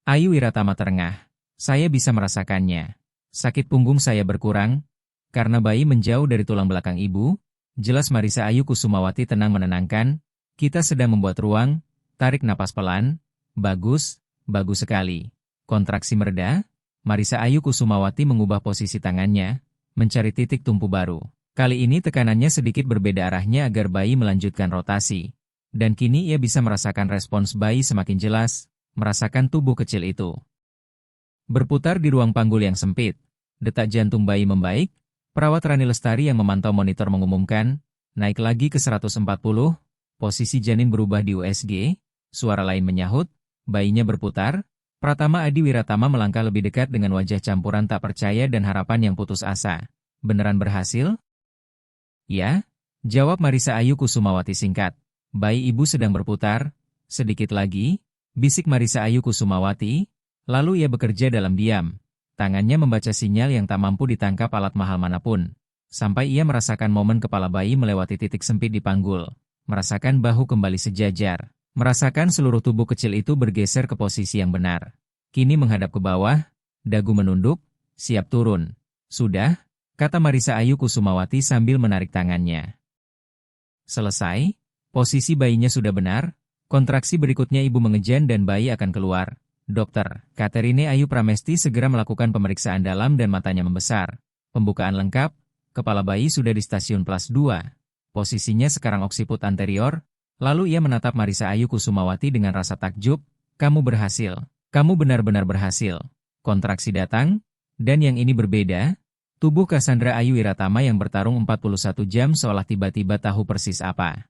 Ayu Wiratama terengah. Saya bisa merasakannya. Sakit punggung saya berkurang, karena bayi menjauh dari tulang belakang ibu. Jelas Marisa Ayu Kusumawati tenang menenangkan. Kita sedang membuat ruang, tarik napas pelan. Bagus, bagus sekali. Kontraksi mereda, Marisa Ayu Kusumawati mengubah posisi tangannya, mencari titik tumpu baru. Kali ini tekanannya sedikit berbeda arahnya agar bayi melanjutkan rotasi. Dan kini ia bisa merasakan respons bayi semakin jelas. Merasakan tubuh kecil itu berputar di ruang panggul yang sempit. Detak jantung bayi membaik. Perawat Rani Lestari yang memantau monitor mengumumkan, naik lagi ke 140, posisi janin berubah di USG, suara lain menyahut, bayinya berputar. Pratama Adi Wiratama melangkah lebih dekat dengan wajah campuran tak percaya dan harapan yang putus asa. Beneran berhasil? Ya, jawab Marisa Ayu Kusumawati singkat. Bayi ibu sedang berputar, sedikit lagi. Bisik Marisa Ayu Kusumawati, lalu ia bekerja dalam diam. Tangannya membaca sinyal yang tak mampu ditangkap alat mahal manapun. Sampai ia merasakan momen kepala bayi melewati titik sempit di panggul. Merasakan bahu kembali sejajar. Merasakan seluruh tubuh kecil itu bergeser ke posisi yang benar. Kini menghadap ke bawah, dagu menunduk, siap turun. Sudah, kata Marisa Ayu Kusumawati sambil menarik tangannya. Selesai, posisi bayinya sudah benar. Kontraksi berikutnya ibu mengejan dan bayi akan keluar. Dokter Katerine Ayu Pramesti segera melakukan pemeriksaan dalam dan matanya membesar. Pembukaan lengkap, kepala bayi sudah di stasiun plus 2. Posisinya sekarang oksiput anterior. Lalu ia menatap Marisa Ayu Kusumawati dengan rasa takjub. Kamu berhasil. Kamu benar-benar berhasil. Kontraksi datang, dan yang ini berbeda. Tubuh Cassandra Ayu Wiratama yang bertarung 41 jam seolah tiba-tiba tahu persis apa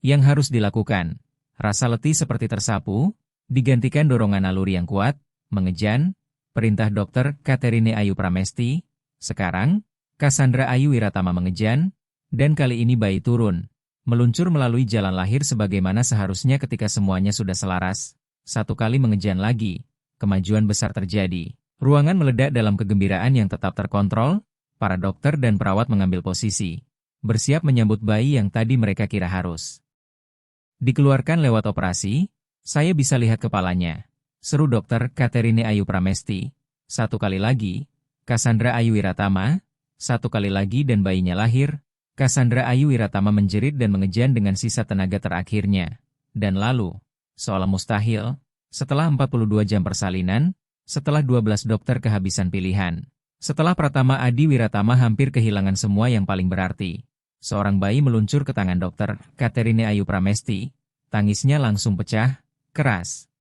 yang harus dilakukan. Rasa letih seperti tersapu, digantikan dorongan naluri yang kuat, mengejan, perintah dokter Katerine Ayu Pramesti. Sekarang, Cassandra Ayu Wiratama mengejan, dan kali ini bayi turun, meluncur melalui jalan lahir sebagaimana seharusnya ketika semuanya sudah selaras. Satu kali mengejan lagi, kemajuan besar terjadi. Ruangan meledak dalam kegembiraan yang tetap terkontrol, para dokter dan perawat mengambil posisi, bersiap menyambut bayi yang tadi mereka kira harus dikeluarkan lewat operasi. Saya bisa lihat kepalanya, seru dokter Katerine Ayu Pramesti. Satu kali lagi, Cassandra Ayu Wiratama. Satu kali lagi dan bayinya lahir. Cassandra Ayu Wiratama menjerit dan mengejan dengan sisa tenaga terakhirnya. Dan lalu, seolah mustahil, setelah 42 jam persalinan, setelah 12 dokter kehabisan pilihan, setelah Pratama Adi Wiratama hampir kehilangan semua yang paling berarti, seorang bayi meluncur ke tangan dokter Katerine Ayu Pramesti. Tangisnya langsung pecah, keras.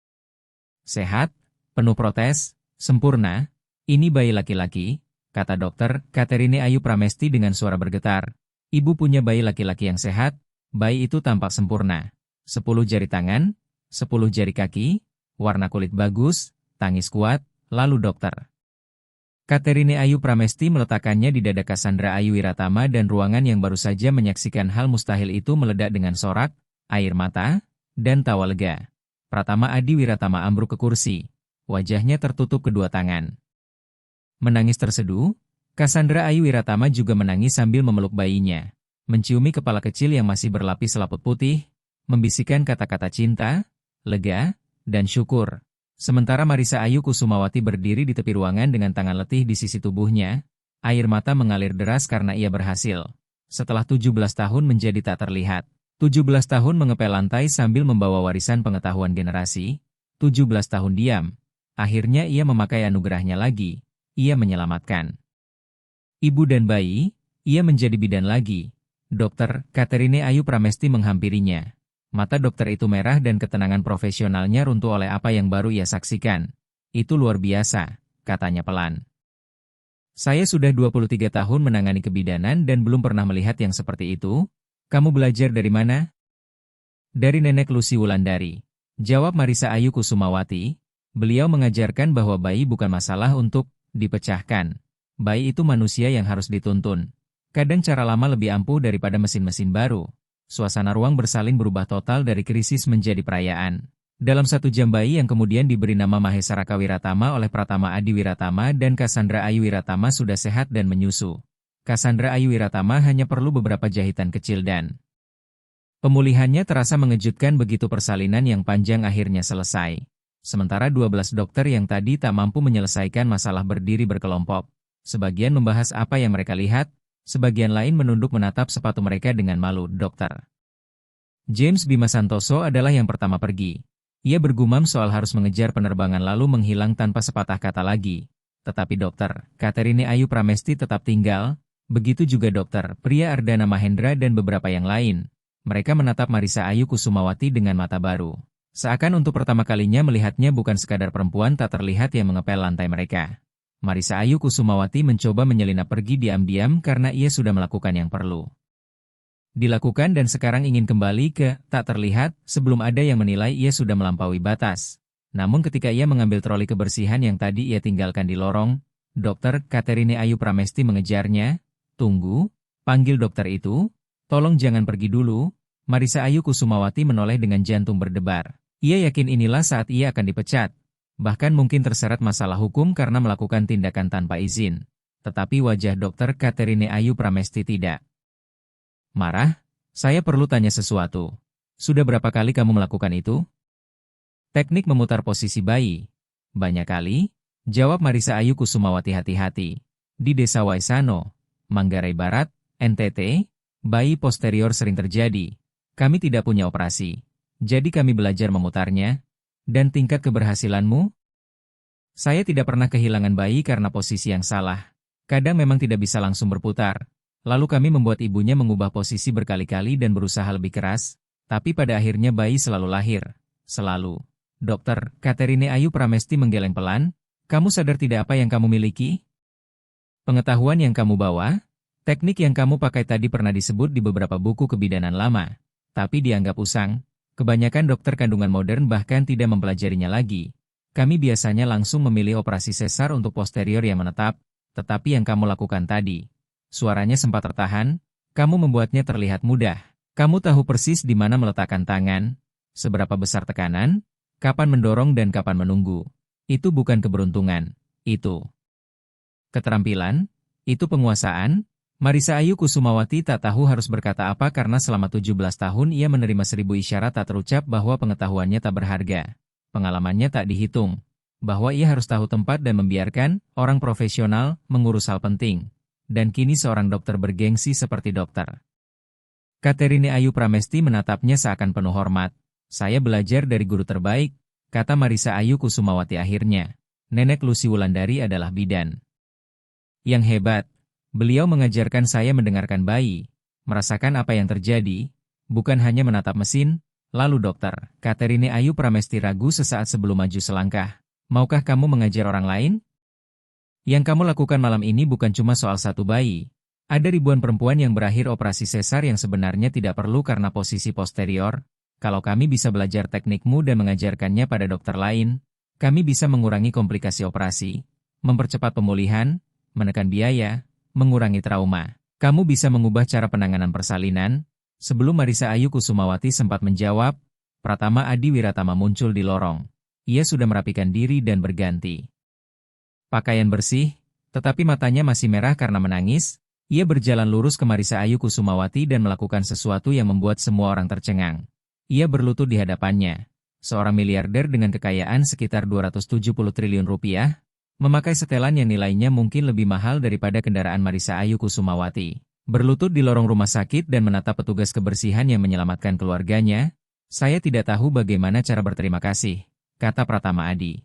Sehat, penuh protes, sempurna. Ini bayi laki-laki, kata dokter Katerine Ayu Pramesti dengan suara bergetar. Ibu punya bayi laki-laki yang sehat, bayi itu tampak sempurna. 10 jari tangan, 10 jari kaki, warna kulit bagus, tangis kuat, lalu dokter Katerine Ayu Pramesti meletakkannya di dada Cassandra Ayu Wiratama dan ruangan yang baru saja menyaksikan hal mustahil itu meledak dengan sorak, air mata, dan tawa lega. Pratama Adi Wiratama ambruk ke kursi. Wajahnya tertutup kedua tangan. Menangis terseduh, Cassandra Ayu Wiratama juga menangis sambil memeluk bayinya. Menciumi kepala kecil yang masih berlapis selaput putih, membisikkan kata-kata cinta, lega, dan syukur. Sementara Marisa Ayu Kusumawati berdiri di tepi ruangan dengan tangan letih di sisi tubuhnya, air mata mengalir deras karena ia berhasil. Setelah 17 tahun menjadi tak terlihat. 17 tahun mengepel lantai sambil membawa warisan pengetahuan generasi. 17 tahun diam. Akhirnya ia memakai anugerahnya lagi. Ia menyelamatkan ibu dan bayi. Ia menjadi bidan lagi. Dokter Katerine Ayu Pramesti menghampirinya. Mata dokter itu merah dan ketenangan profesionalnya runtuh oleh apa yang baru ia saksikan. Itu luar biasa, katanya pelan. Saya sudah 23 tahun menangani kebidanan dan belum pernah melihat yang seperti itu. Kamu belajar dari mana? Dari Nenek Lucy Wulandari. Jawab Marisa Ayu Kusumawati, beliau mengajarkan bahwa bayi bukan masalah untuk dipecahkan. Bayi itu manusia yang harus dituntun. Kadang cara lama lebih ampuh daripada mesin-mesin baru. Suasana ruang bersalin berubah total dari krisis menjadi perayaan. Dalam 1 jam bayi yang kemudian diberi nama Mahesa Raka Wiratama oleh Pratama Adi Wiratama dan Cassandra Ayu Wiratama sudah sehat dan menyusu. Cassandra Ayu Wiratama hanya perlu beberapa jahitan kecil dan pemulihannya terasa mengejutkan begitu persalinan yang panjang akhirnya selesai. Sementara 12 dokter yang tadi tak mampu menyelesaikan masalah berdiri berkelompok. Sebagian membahas apa yang mereka lihat, sebagian lain menunduk menatap sepatu mereka dengan malu. Dokter James Bima Santoso adalah yang pertama pergi. Ia bergumam soal harus mengejar penerbangan lalu menghilang tanpa sepatah kata lagi. Tetapi Dokter Katerine Ayu Pramesti tetap tinggal, begitu juga Dokter Priya Ardana Mahendra dan beberapa yang lain. Mereka menatap Marisa Ayu Kusumawati dengan mata baru. Seakan untuk pertama kalinya melihatnya bukan sekadar perempuan tak terlihat yang mengepel lantai mereka. Marisa Ayu Kusumawati mencoba menyelinap pergi diam-diam karena ia sudah melakukan yang perlu dilakukan dan sekarang ingin kembali ke tak terlihat sebelum ada yang menilai ia sudah melampaui batas. Namun ketika ia mengambil troli kebersihan yang tadi ia tinggalkan di lorong, Dokter Katerine Ayu Pramesti mengejarnya. Tunggu, panggil dokter itu, tolong jangan pergi dulu. Marisa Ayu Kusumawati menoleh dengan jantung berdebar. Ia yakin inilah saat ia akan dipecat. Bahkan mungkin terseret masalah hukum karena melakukan tindakan tanpa izin. Tetapi wajah Dokter Katerine Ayu Pramesti tidak marah. Saya perlu tanya sesuatu. Sudah berapa kali kamu melakukan itu? Teknik memutar posisi bayi. Banyak kali, jawab Marisa Ayu Kusumawati hati-hati. Di Desa Waisano, Manggarai Barat, NTT, bayi posterior sering terjadi. Kami tidak punya operasi. Jadi kami belajar memutarnya. Dan tingkat keberhasilanmu? Saya tidak pernah kehilangan bayi karena posisi yang salah. Kadang memang tidak bisa langsung berputar. Lalu kami membuat ibunya mengubah posisi berkali-kali dan berusaha lebih keras. Tapi pada akhirnya bayi selalu lahir. Selalu. Dokter Katerine Ayu Pramesti menggeleng pelan. Kamu sadar tidak apa yang kamu miliki? Pengetahuan yang kamu bawa? Teknik yang kamu pakai tadi pernah disebut di beberapa buku kebidanan lama. Tapi dianggap usang. Kebanyakan dokter kandungan modern bahkan tidak mempelajarinya lagi. Kami biasanya langsung memilih operasi sesar untuk posterior yang menetap, tetapi yang kamu lakukan tadi. Suaranya sempat tertahan, kamu membuatnya terlihat mudah. Kamu tahu persis di mana meletakkan tangan, seberapa besar tekanan, kapan mendorong dan kapan menunggu. Itu bukan keberuntungan, itu keterampilan, itu penguasaan. Marisa Ayu Kusumawati tak tahu harus berkata apa karena selama 17 tahun ia menerima 1000 isyarat tak terucap bahwa pengetahuannya tak berharga. Pengalamannya tak dihitung. Bahwa ia harus tahu tempat dan membiarkan orang profesional mengurus hal penting. Dan kini seorang dokter bergengsi seperti Dokter Katerine Ayu Pramesti menatapnya seakan penuh hormat. Saya belajar dari guru terbaik, kata Marisa Ayu Kusumawati akhirnya. Nenek Lucy Wulandari adalah bidan yang hebat. Beliau mengajarkan saya mendengarkan bayi, merasakan apa yang terjadi, bukan hanya menatap mesin. Lalu Dokter Katerine Ayu Pramesti ragu sesaat sebelum maju selangkah. Maukah kamu mengajar orang lain? Yang kamu lakukan malam ini bukan cuma soal satu bayi. Ada ribuan perempuan yang berakhir operasi sesar yang sebenarnya tidak perlu karena posisi posterior. Kalau kami bisa belajar teknikmu dan mengajarkannya pada dokter lain, kami bisa mengurangi komplikasi operasi, mempercepat pemulihan, menekan biaya, mengurangi trauma. Kamu bisa mengubah cara penanganan persalinan. Sebelum Marisa Ayu Kusumawati sempat menjawab, Pratama Adi Wiratama muncul di lorong. Ia sudah merapikan diri dan berganti pakaian bersih, tetapi matanya masih merah karena menangis. Ia berjalan lurus ke Marisa Ayu Kusumawati dan melakukan sesuatu yang membuat semua orang tercengang. Ia berlutut di hadapannya. Seorang miliarder dengan kekayaan sekitar 270 triliun rupiah, memakai setelan yang nilainya mungkin lebih mahal daripada kendaraan Marisa Ayu Kusumawati. Berlutut di lorong rumah sakit dan menatap petugas kebersihan yang menyelamatkan keluarganya. Saya tidak tahu bagaimana cara berterima kasih, kata Pratama Adi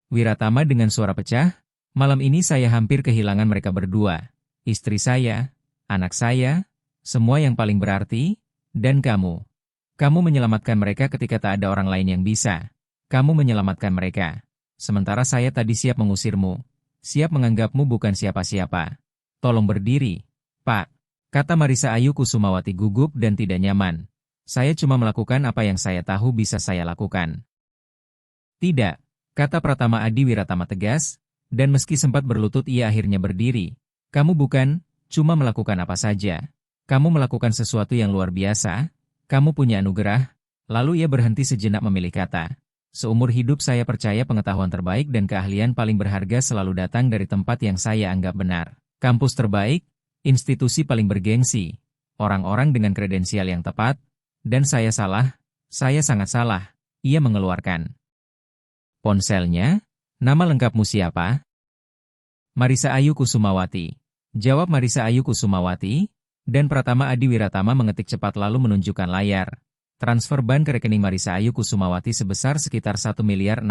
Wiratama dengan suara pecah. Malam ini saya hampir kehilangan mereka berdua. Istri saya, anak saya, semua yang paling berarti, dan kamu. Kamu menyelamatkan mereka ketika tak ada orang lain yang bisa. Kamu menyelamatkan mereka. Sementara saya tadi siap mengusirmu. Siap menganggapmu bukan siapa-siapa. Tolong berdiri, Pak, kata Marisa Ayu Kusumawati gugup dan tidak nyaman. Saya cuma melakukan apa yang saya tahu bisa saya lakukan. Tidak, kata Pratama Adi Wiratama tegas, dan meski sempat berlutut ia akhirnya berdiri. Kamu bukan cuma melakukan apa saja. Kamu melakukan sesuatu yang luar biasa. Kamu punya anugerah. Lalu ia berhenti sejenak memilih kata. Seumur hidup saya percaya pengetahuan terbaik dan keahlian paling berharga selalu datang dari tempat yang saya anggap benar. Kampus terbaik, institusi paling bergengsi, orang-orang dengan kredensial yang tepat, dan saya salah, saya sangat salah, ia mengeluarkan ponselnya. Nama lengkapmu siapa? Marisa Ayu Kusumawati. Jawab Marisa Ayu Kusumawati, dan Pratama Adi Wiratama mengetik cepat lalu menunjukkan layar. Transfer ban ke rekening Marisa Ayu Kusumawati sebesar sekitar 1.600.000.000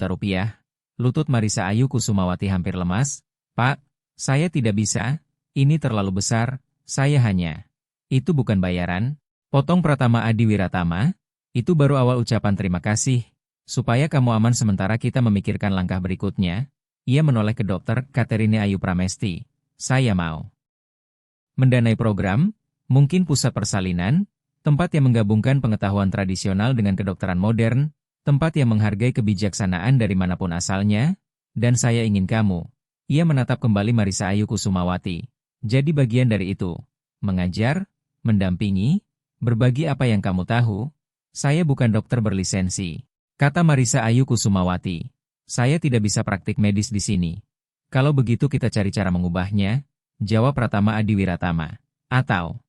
rupiah. Lutut Marisa Ayu Kusumawati hampir lemas. Pak, saya tidak bisa, ini terlalu besar, saya hanya. Itu bukan bayaran. Potong Pratama Adi Wiratama, itu baru awal ucapan terima kasih. Supaya kamu aman sementara kita memikirkan langkah berikutnya. Ia menoleh ke Dokter Katerine Ayu Pramesti. Saya mau mendanai program, mungkin pusat persalinan, tempat yang menggabungkan pengetahuan tradisional dengan kedokteran modern, tempat yang menghargai kebijaksanaan dari manapun asalnya, dan saya ingin kamu. Ia menatap kembali Marisa Ayu Kusumawati. Jadi bagian dari itu, mengajar, mendampingi, berbagi apa yang kamu tahu. Saya bukan dokter berlisensi, kata Marisa Ayu Kusumawati. Saya tidak bisa praktik medis di sini. Kalau begitu kita cari cara mengubahnya, jawab Pratama Adi Wiratama. Atau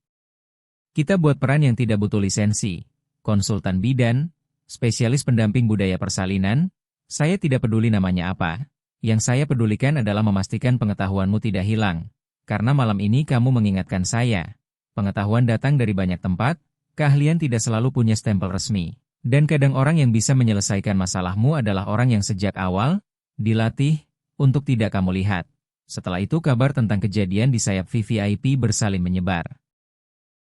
kita buat peran yang tidak butuh lisensi, konsultan bidan, spesialis pendamping budaya persalinan. Saya tidak peduli namanya apa. Yang saya pedulikan adalah memastikan pengetahuanmu tidak hilang. Karena malam ini kamu mengingatkan saya. Pengetahuan datang dari banyak tempat, keahlian tidak selalu punya stempel resmi. Dan kadang orang yang bisa menyelesaikan masalahmu adalah orang yang sejak awal dilatih untuk tidak kamu lihat. Setelah itu kabar tentang kejadian di sayap VVIP bersalin menyebar.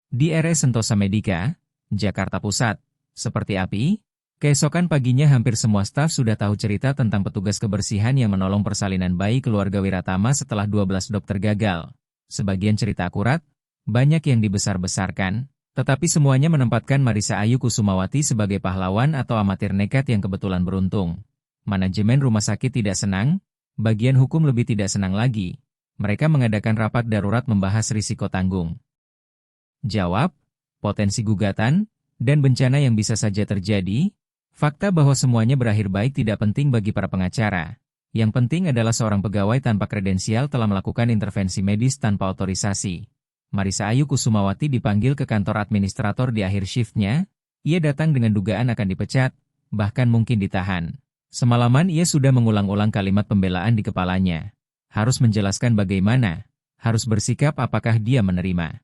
Di RS Sentosa Medica, Jakarta Pusat, seperti api, keesokan paginya hampir semua staf sudah tahu cerita tentang petugas kebersihan yang menolong persalinan bayi keluarga Wiratama setelah 12 dokter gagal. Sebagian cerita akurat, banyak yang dibesar-besarkan, tetapi semuanya menempatkan Marisa Ayu Kusumawati sebagai pahlawan atau amatir nekat yang kebetulan beruntung. Manajemen rumah sakit tidak senang, bagian hukum lebih tidak senang lagi. Mereka mengadakan rapat darurat membahas risiko tanggung jawab, potensi gugatan, dan bencana yang bisa saja terjadi. Fakta bahwa semuanya berakhir baik tidak penting bagi para pengacara. Yang penting adalah seorang pegawai tanpa kredensial telah melakukan intervensi medis tanpa otorisasi. Marisa Ayu Kusumawati dipanggil ke kantor administrator di akhir shiftnya. Ia datang dengan dugaan akan dipecat, bahkan mungkin ditahan. Semalaman ia sudah mengulang-ulang kalimat pembelaan di kepalanya. Harus menjelaskan bagaimana, harus bersikap apakah dia menerima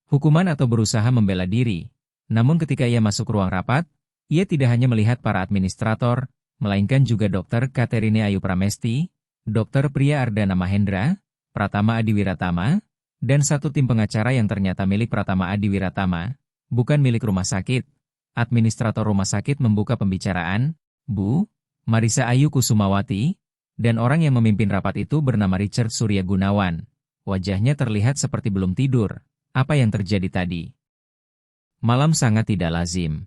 hukuman atau berusaha membela diri. Namun ketika ia masuk ruang rapat, ia tidak hanya melihat para administrator, melainkan juga Dr. Katerine Ayu Pramesti, Dr. Priya Ardana Mahendra, Pratama Adi Wiratama, dan satu tim pengacara yang ternyata milik Pratama Adi Wiratama, bukan milik rumah sakit. Administrator rumah sakit membuka pembicaraan. Bu, Marisa Ayu Kusumawati, dan orang yang memimpin rapat itu bernama Richard Surya Gunawan. Wajahnya terlihat seperti belum tidur. Apa yang terjadi tadi? Malam sangat tidak lazim.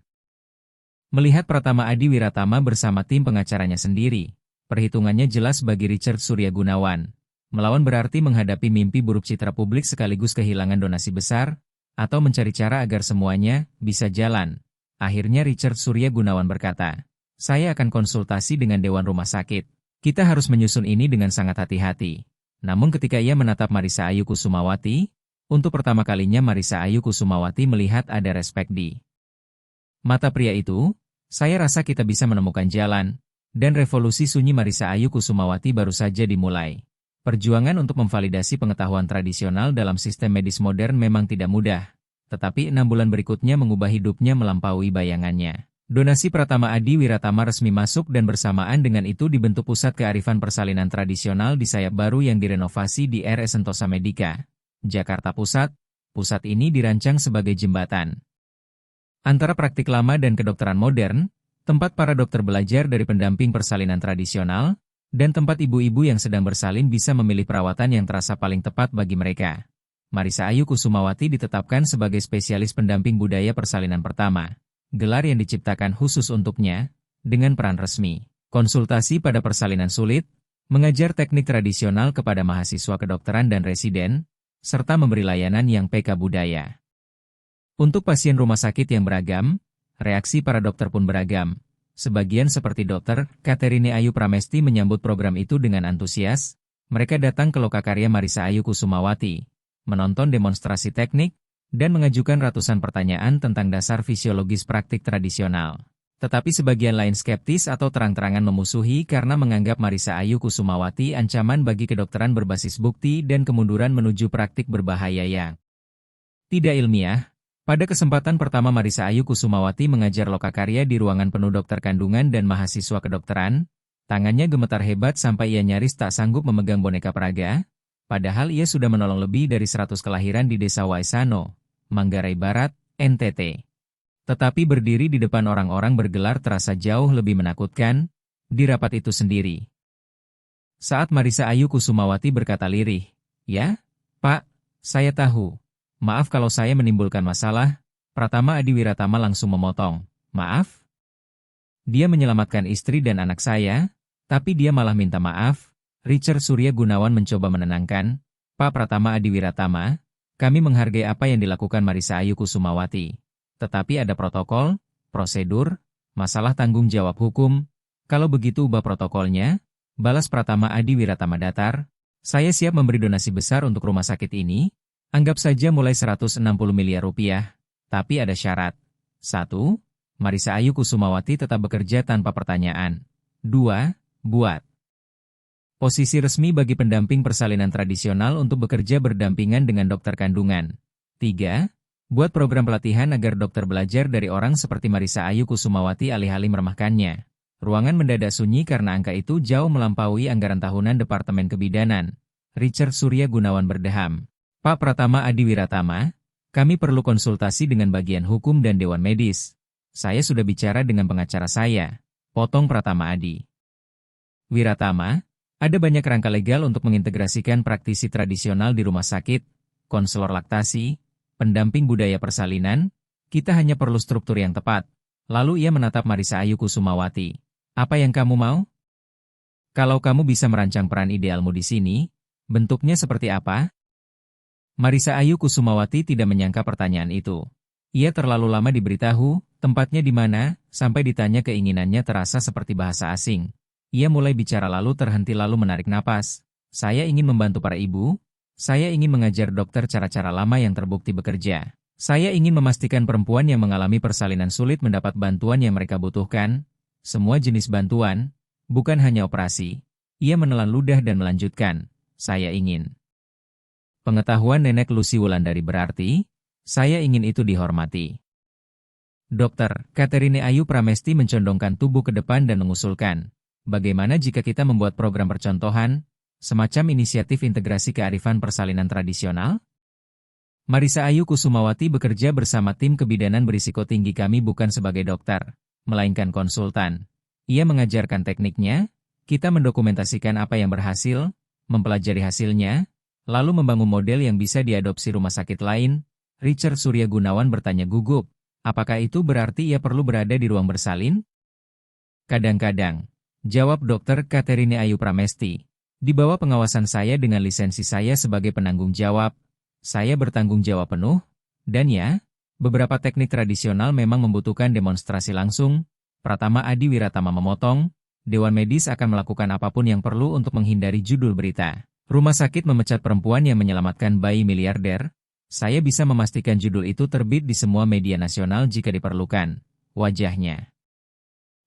Melihat Pratama Adi Wiratama bersama tim pengacaranya sendiri, perhitungannya jelas bagi Richard Surya Gunawan. Melawan berarti menghadapi mimpi buruk citra publik sekaligus kehilangan donasi besar, atau mencari cara agar semuanya bisa jalan. Akhirnya Richard Surya Gunawan berkata, saya akan konsultasi dengan Dewan Rumah Sakit. Kita harus menyusun ini dengan sangat hati-hati. Namun ketika ia menatap Marisa Ayu Kusumawati, untuk pertama kalinya Marisa Ayu Kusumawati melihat ada respek di mata pria itu. Saya rasa kita bisa menemukan jalan, dan revolusi sunyi Marisa Ayu Kusumawati baru saja dimulai. Perjuangan untuk memvalidasi pengetahuan tradisional dalam sistem medis modern memang tidak mudah, tetapi 6 bulan berikutnya mengubah hidupnya melampaui bayangannya. Donasi Pratama Adi Wiratama resmi masuk dan bersamaan dengan itu dibentuk Pusat Kearifan Persalinan Tradisional di sayap baru yang direnovasi di RS Sentosa Medica, Jakarta Pusat. Pusat ini dirancang sebagai jembatan antara praktik lama dan kedokteran modern, tempat para dokter belajar dari pendamping persalinan tradisional, dan tempat ibu-ibu yang sedang bersalin bisa memilih perawatan yang terasa paling tepat bagi mereka. Marisa Ayu Kusumawati ditetapkan sebagai spesialis pendamping budaya persalinan pertama, gelar yang diciptakan khusus untuknya, dengan peran resmi, konsultasi pada persalinan sulit, mengajar teknik tradisional kepada mahasiswa kedokteran dan residen, serta memberi layanan yang PK budaya. Untuk pasien rumah sakit yang beragam, reaksi para dokter pun beragam. Sebagian seperti Dr. Katerine Ayu Pramesti menyambut program itu dengan antusias. Mereka datang ke Lokakarya Marisa Ayu Kusumawati, menonton demonstrasi teknik, dan mengajukan ratusan pertanyaan tentang dasar fisiologis praktik tradisional. Tetapi sebagian lain skeptis atau terang-terangan memusuhi karena menganggap Marisa Ayu Kusumawati ancaman bagi kedokteran berbasis bukti dan kemunduran menuju praktik berbahaya yang tidak ilmiah. Pada kesempatan pertama Marisa Ayu Kusumawati mengajar Lokakarya di ruangan penuh dokter kandungan dan mahasiswa kedokteran, tangannya gemetar hebat sampai ia nyaris tak sanggup memegang boneka peraga, padahal ia sudah menolong lebih dari 100 kelahiran di Desa Waisano, Manggarai Barat, NTT. Tetapi berdiri di depan orang-orang bergelar terasa jauh lebih menakutkan, di rapat itu sendiri. Saat Marisa Ayu Kusumawati berkata lirih, "Ya, Pak, saya tahu. Maaf kalau saya menimbulkan masalah," Pratama Adi Wiratama langsung memotong. "Maaf? Dia menyelamatkan istri dan anak saya, tapi dia malah minta maaf." Richard Surya Gunawan mencoba menenangkan, "Pak Pratama Adi Wiratama, kami menghargai apa yang dilakukan Marisa Ayu Kusumawati. Tetapi ada protokol, prosedur, masalah tanggung jawab hukum. Kalau begitu ubah protokolnya," balas Pratama Adi Wiratama datar. "Saya siap memberi donasi besar untuk rumah sakit ini, anggap saja mulai 160 miliar rupiah, tapi ada syarat. 1. Marisa Ayu Kusumawati tetap bekerja tanpa pertanyaan. 2. Buat posisi resmi bagi pendamping persalinan tradisional untuk bekerja berdampingan dengan dokter kandungan. 3. Buat program pelatihan agar dokter belajar dari orang seperti Marisa Ayu Kusumawati alih-alih meremehkannya." Ruangan mendadak sunyi karena angka itu jauh melampaui anggaran tahunan Departemen Kebidanan. Richard Surya Gunawan berdeham, "Pak Pratama Adi Wiratama, kami perlu konsultasi dengan bagian hukum dan Dewan Medis. Saya sudah bicara dengan pengacara saya," potong Pratama Adi Wiratama. "Ada banyak rangka legal untuk mengintegrasikan praktisi tradisional di rumah sakit, konselor laktasi, pendamping budaya persalinan, kita hanya perlu struktur yang tepat." Lalu ia menatap Marisa Ayu Kusumawati. "Apa yang kamu mau? Kalau kamu bisa merancang peran idealmu di sini, bentuknya seperti apa?" Marisa Ayu Kusumawati tidak menyangka pertanyaan itu. Ia terlalu lama diberitahu, tempatnya di mana, sampai ditanya keinginannya terasa seperti bahasa asing. Ia mulai bicara lalu terhenti lalu menarik napas. "Saya ingin membantu para ibu. Saya ingin mengajar dokter cara-cara lama yang terbukti bekerja. Saya ingin memastikan perempuan yang mengalami persalinan sulit mendapat bantuan yang mereka butuhkan. Semua jenis bantuan, bukan hanya operasi." Ia menelan ludah dan melanjutkan, "Saya ingin pengetahuan Nenek Lucy Wulandari berarti, saya ingin itu dihormati." Dr. Katerine Ayu Pramesti mencondongkan tubuh ke depan dan mengusulkan, "Bagaimana jika kita membuat program percontohan, semacam inisiatif integrasi kearifan persalinan tradisional?" Marisa Ayu Kusumawati bekerja bersama tim kebidanan berisiko tinggi. Kami bukan sebagai dokter, melainkan konsultan. Ia mengajarkan tekniknya, kita mendokumentasikan apa yang berhasil, mempelajari hasilnya, lalu membangun model yang bisa diadopsi rumah sakit lain. Richard Surya Gunawan bertanya gugup, apakah itu berarti ia perlu berada di ruang bersalin? "Kadang-kadang," jawab Dr. Katerine Ayu Pramesti. "Di bawah pengawasan saya dengan lisensi saya sebagai penanggung jawab, saya bertanggung jawab penuh, dan ya, beberapa teknik tradisional memang membutuhkan demonstrasi langsung." Pratama Adi Wiratama memotong, "Dewan Medis akan melakukan apapun yang perlu untuk menghindari judul berita, 'Rumah sakit memecat perempuan yang menyelamatkan bayi miliarder.' Saya bisa memastikan judul itu terbit di semua media nasional jika diperlukan." Wajahnya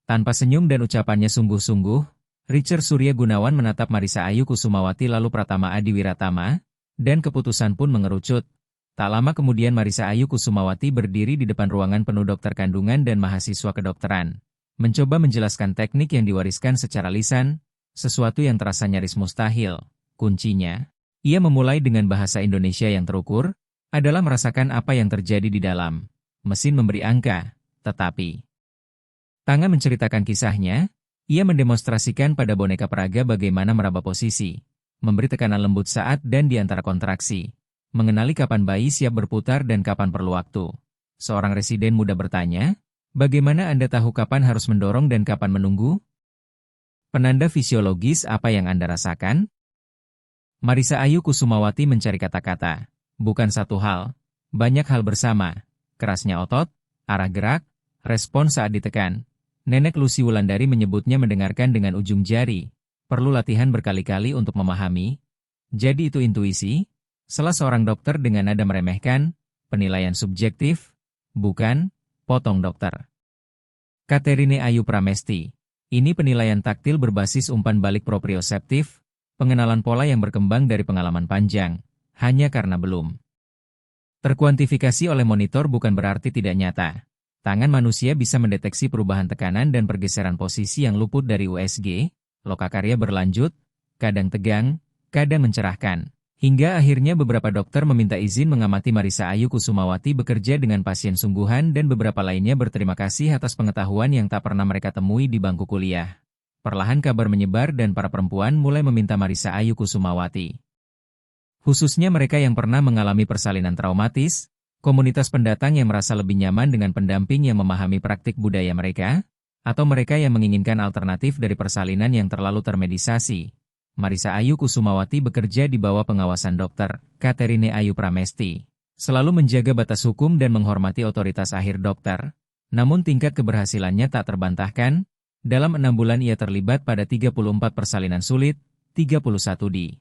tanpa senyum dan ucapannya sungguh-sungguh, Richard Surya Gunawan menatap Marisa Ayu Kusumawati lalu Pratama Adi Wiratama, dan keputusan pun mengerucut. Tak lama kemudian Marisa Ayu Kusumawati berdiri di depan ruangan penuh dokter kandungan dan mahasiswa kedokteran, mencoba menjelaskan teknik yang diwariskan secara lisan, sesuatu yang terasa nyaris mustahil. Kuncinya, ia memulai dengan bahasa Indonesia yang terukur, adalah merasakan apa yang terjadi di dalam mesin memberi angka, tetapi tangan menceritakan kisahnya. Ia mendemonstrasikan pada boneka peraga bagaimana meraba posisi, memberi tekanan lembut saat dan di antara kontraksi, mengenali kapan bayi siap berputar dan kapan perlu waktu. Seorang residen muda bertanya, bagaimana Anda tahu kapan harus mendorong dan kapan menunggu? Penanda fisiologis apa yang Anda rasakan? Marisa Ayu Kusumawati mencari kata-kata. Bukan satu hal, banyak hal bersama. Kerasnya otot, arah gerak, respon saat ditekan. Nenek Lucy Wulandari menyebutnya mendengarkan dengan ujung jari. Perlu latihan berkali-kali untuk memahami. Jadi itu intuisi? Salah seorang dokter dengan nada meremehkan, penilaian subjektif, bukan, potong dokter. Katerine Ayu Pramesti. Ini penilaian taktil berbasis umpan balik proprioseptif, pengenalan pola yang berkembang dari pengalaman panjang, hanya karena belum terkuantifikasi oleh monitor bukan berarti tidak nyata. Tangan manusia bisa mendeteksi perubahan tekanan dan pergeseran posisi yang luput dari USG, lokakarya berlanjut, kadang tegang, kadang mencerahkan. Hingga akhirnya beberapa dokter meminta izin mengamati Marisa Ayu Kusumawati bekerja dengan pasien sungguhan dan beberapa lainnya berterima kasih atas pengetahuan yang tak pernah mereka temui di bangku kuliah. Perlahan kabar menyebar dan para perempuan mulai meminta Marisa Ayu Kusumawati. Khususnya mereka yang pernah mengalami persalinan traumatis, komunitas pendatang yang merasa lebih nyaman dengan pendamping yang memahami praktik budaya mereka, atau mereka yang menginginkan alternatif dari persalinan yang terlalu termedisasi. Marisa Ayu Kusumawati bekerja di bawah pengawasan dokter, Katerine Ayu Pramesti. Selalu menjaga batas hukum dan menghormati otoritas akhir dokter. Namun tingkat keberhasilannya tak terbantahkan. Dalam 6 bulan ia terlibat pada 34 persalinan sulit, 31 di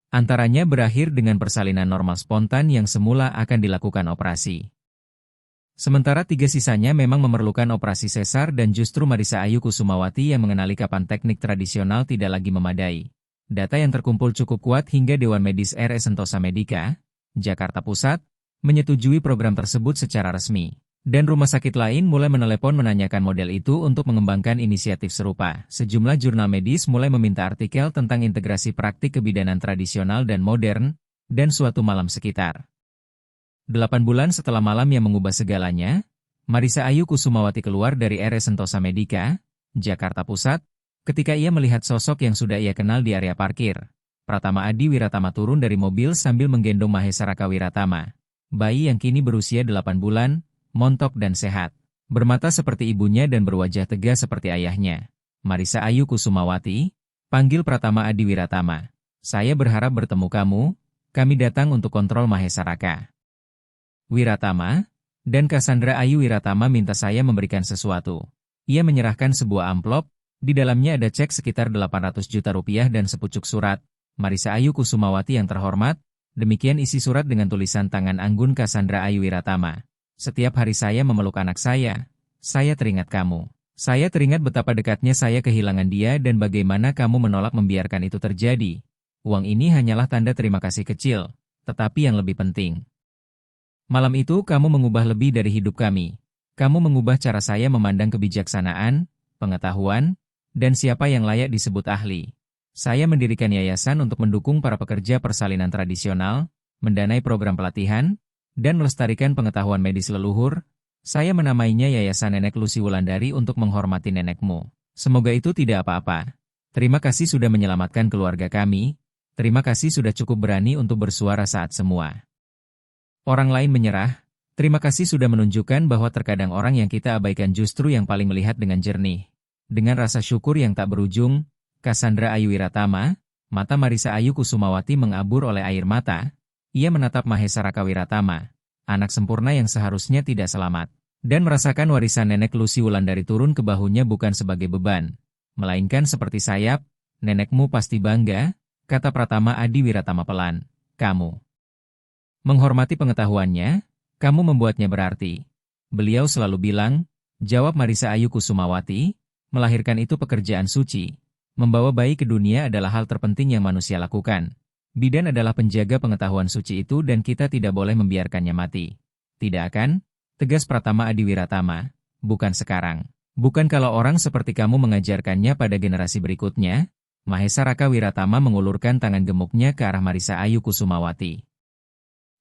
antaranya berakhir dengan persalinan normal spontan yang semula akan dilakukan operasi. Sementara 3 sisanya memang memerlukan operasi sesar dan justru Marisa Ayu Kusumawati yang mengenali kapan teknik tradisional tidak lagi memadai. Data yang terkumpul cukup kuat hingga Dewan Medis RS Sentosa Medica, Jakarta Pusat, menyetujui program tersebut secara resmi. Dan rumah sakit lain mulai menelepon menanyakan model itu untuk mengembangkan inisiatif serupa. Sejumlah jurnal medis mulai meminta artikel tentang integrasi praktik kebidanan tradisional dan modern, dan suatu malam sekitar 8 bulan setelah malam yang mengubah segalanya, Marisa Ayu Kusumawati keluar dari RS Sentosa Medica, Jakarta Pusat, ketika ia melihat sosok yang sudah ia kenal di area parkir. Pratama Adi Wiratama turun dari mobil sambil menggendong Mahesa Raka Wiratama, bayi yang kini berusia 8 bulan, montok dan sehat, bermata seperti ibunya dan berwajah tegas seperti ayahnya. Marisa Ayu Kusumawati, panggil Pratama Adi Wiratama. Saya berharap bertemu kamu, kami datang untuk kontrol Mahesa Raka Wiratama, dan Cassandra Ayu Wiratama minta saya memberikan sesuatu. Ia menyerahkan sebuah amplop, di dalamnya ada cek sekitar 800 juta rupiah dan sepucuk surat. Marisa Ayu Kusumawati yang terhormat, demikian isi surat dengan tulisan tangan anggun Cassandra Ayu Wiratama. Setiap hari saya memeluk anak saya teringat kamu. Saya teringat betapa dekatnya saya kehilangan dia dan bagaimana kamu menolak membiarkan itu terjadi. Uang ini hanyalah tanda terima kasih kecil, tetapi yang lebih penting. Malam itu kamu mengubah lebih dari hidup kami. Kamu mengubah cara saya memandang kebijaksanaan, pengetahuan, dan siapa yang layak disebut ahli. Saya mendirikan yayasan untuk mendukung para pekerja persalinan tradisional, mendanai program pelatihan, dan melestarikan pengetahuan medis leluhur. Saya menamainya Yayasan Nenek Lucy Wulandari untuk menghormati nenekmu. Semoga itu tidak apa-apa. Terima kasih sudah menyelamatkan keluarga kami. Terima kasih sudah cukup berani untuk bersuara saat semua orang lain menyerah. Terima kasih sudah menunjukkan bahwa terkadang orang yang kita abaikan justru yang paling melihat dengan jernih. Dengan rasa syukur yang tak berujung, Cassandra Ayu Wiratama, mata Marisa Ayu Kusumawati mengabur oleh air mata. Ia menatap Mahesa Raka Wiratama, anak sempurna yang seharusnya tidak selamat, dan merasakan warisan nenek Lucy Wulandari turun ke bahunya bukan sebagai beban, melainkan seperti sayap. Nenekmu pasti bangga, kata Pratama Adi Wiratama pelan. Kamu menghormati pengetahuannya, kamu membuatnya berarti. Beliau selalu bilang, jawab Marisa Ayu Kusumawati, melahirkan itu pekerjaan suci. Membawa bayi ke dunia adalah hal terpenting yang manusia lakukan. Bidan adalah penjaga pengetahuan suci itu dan kita tidak boleh membiarkannya mati. Tidak akan? Tegas Pratama Adi Wiratama. Bukan sekarang. Bukan kalau orang seperti kamu mengajarkannya pada generasi berikutnya. Mahesa Raka Wiratama mengulurkan tangan gemuknya ke arah Marisa Ayu Kusumawati.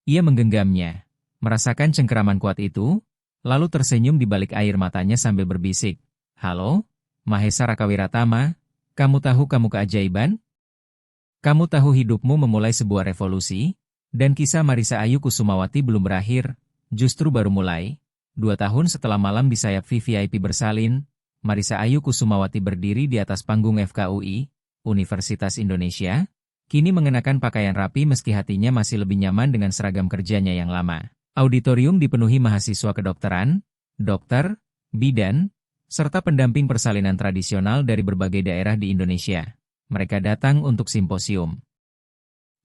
Ia menggenggamnya, merasakan cengkeraman kuat itu, lalu tersenyum di balik air matanya sambil berbisik. Halo, Mahesa Raka Wiratama, kamu tahu kamu keajaiban? Kamu tahu hidupmu memulai sebuah revolusi? Dan kisah Marisa Ayu Kusumawati belum berakhir, justru baru mulai. 2 tahun setelah malam di sayap VVIP bersalin, Marisa Ayu Kusumawati berdiri di atas panggung FKUI, Universitas Indonesia, kini mengenakan pakaian rapi meski hatinya masih lebih nyaman dengan seragam kerjanya yang lama. Auditorium dipenuhi mahasiswa kedokteran, dokter, bidan, serta pendamping persalinan tradisional dari berbagai daerah di Indonesia. Mereka datang untuk simposium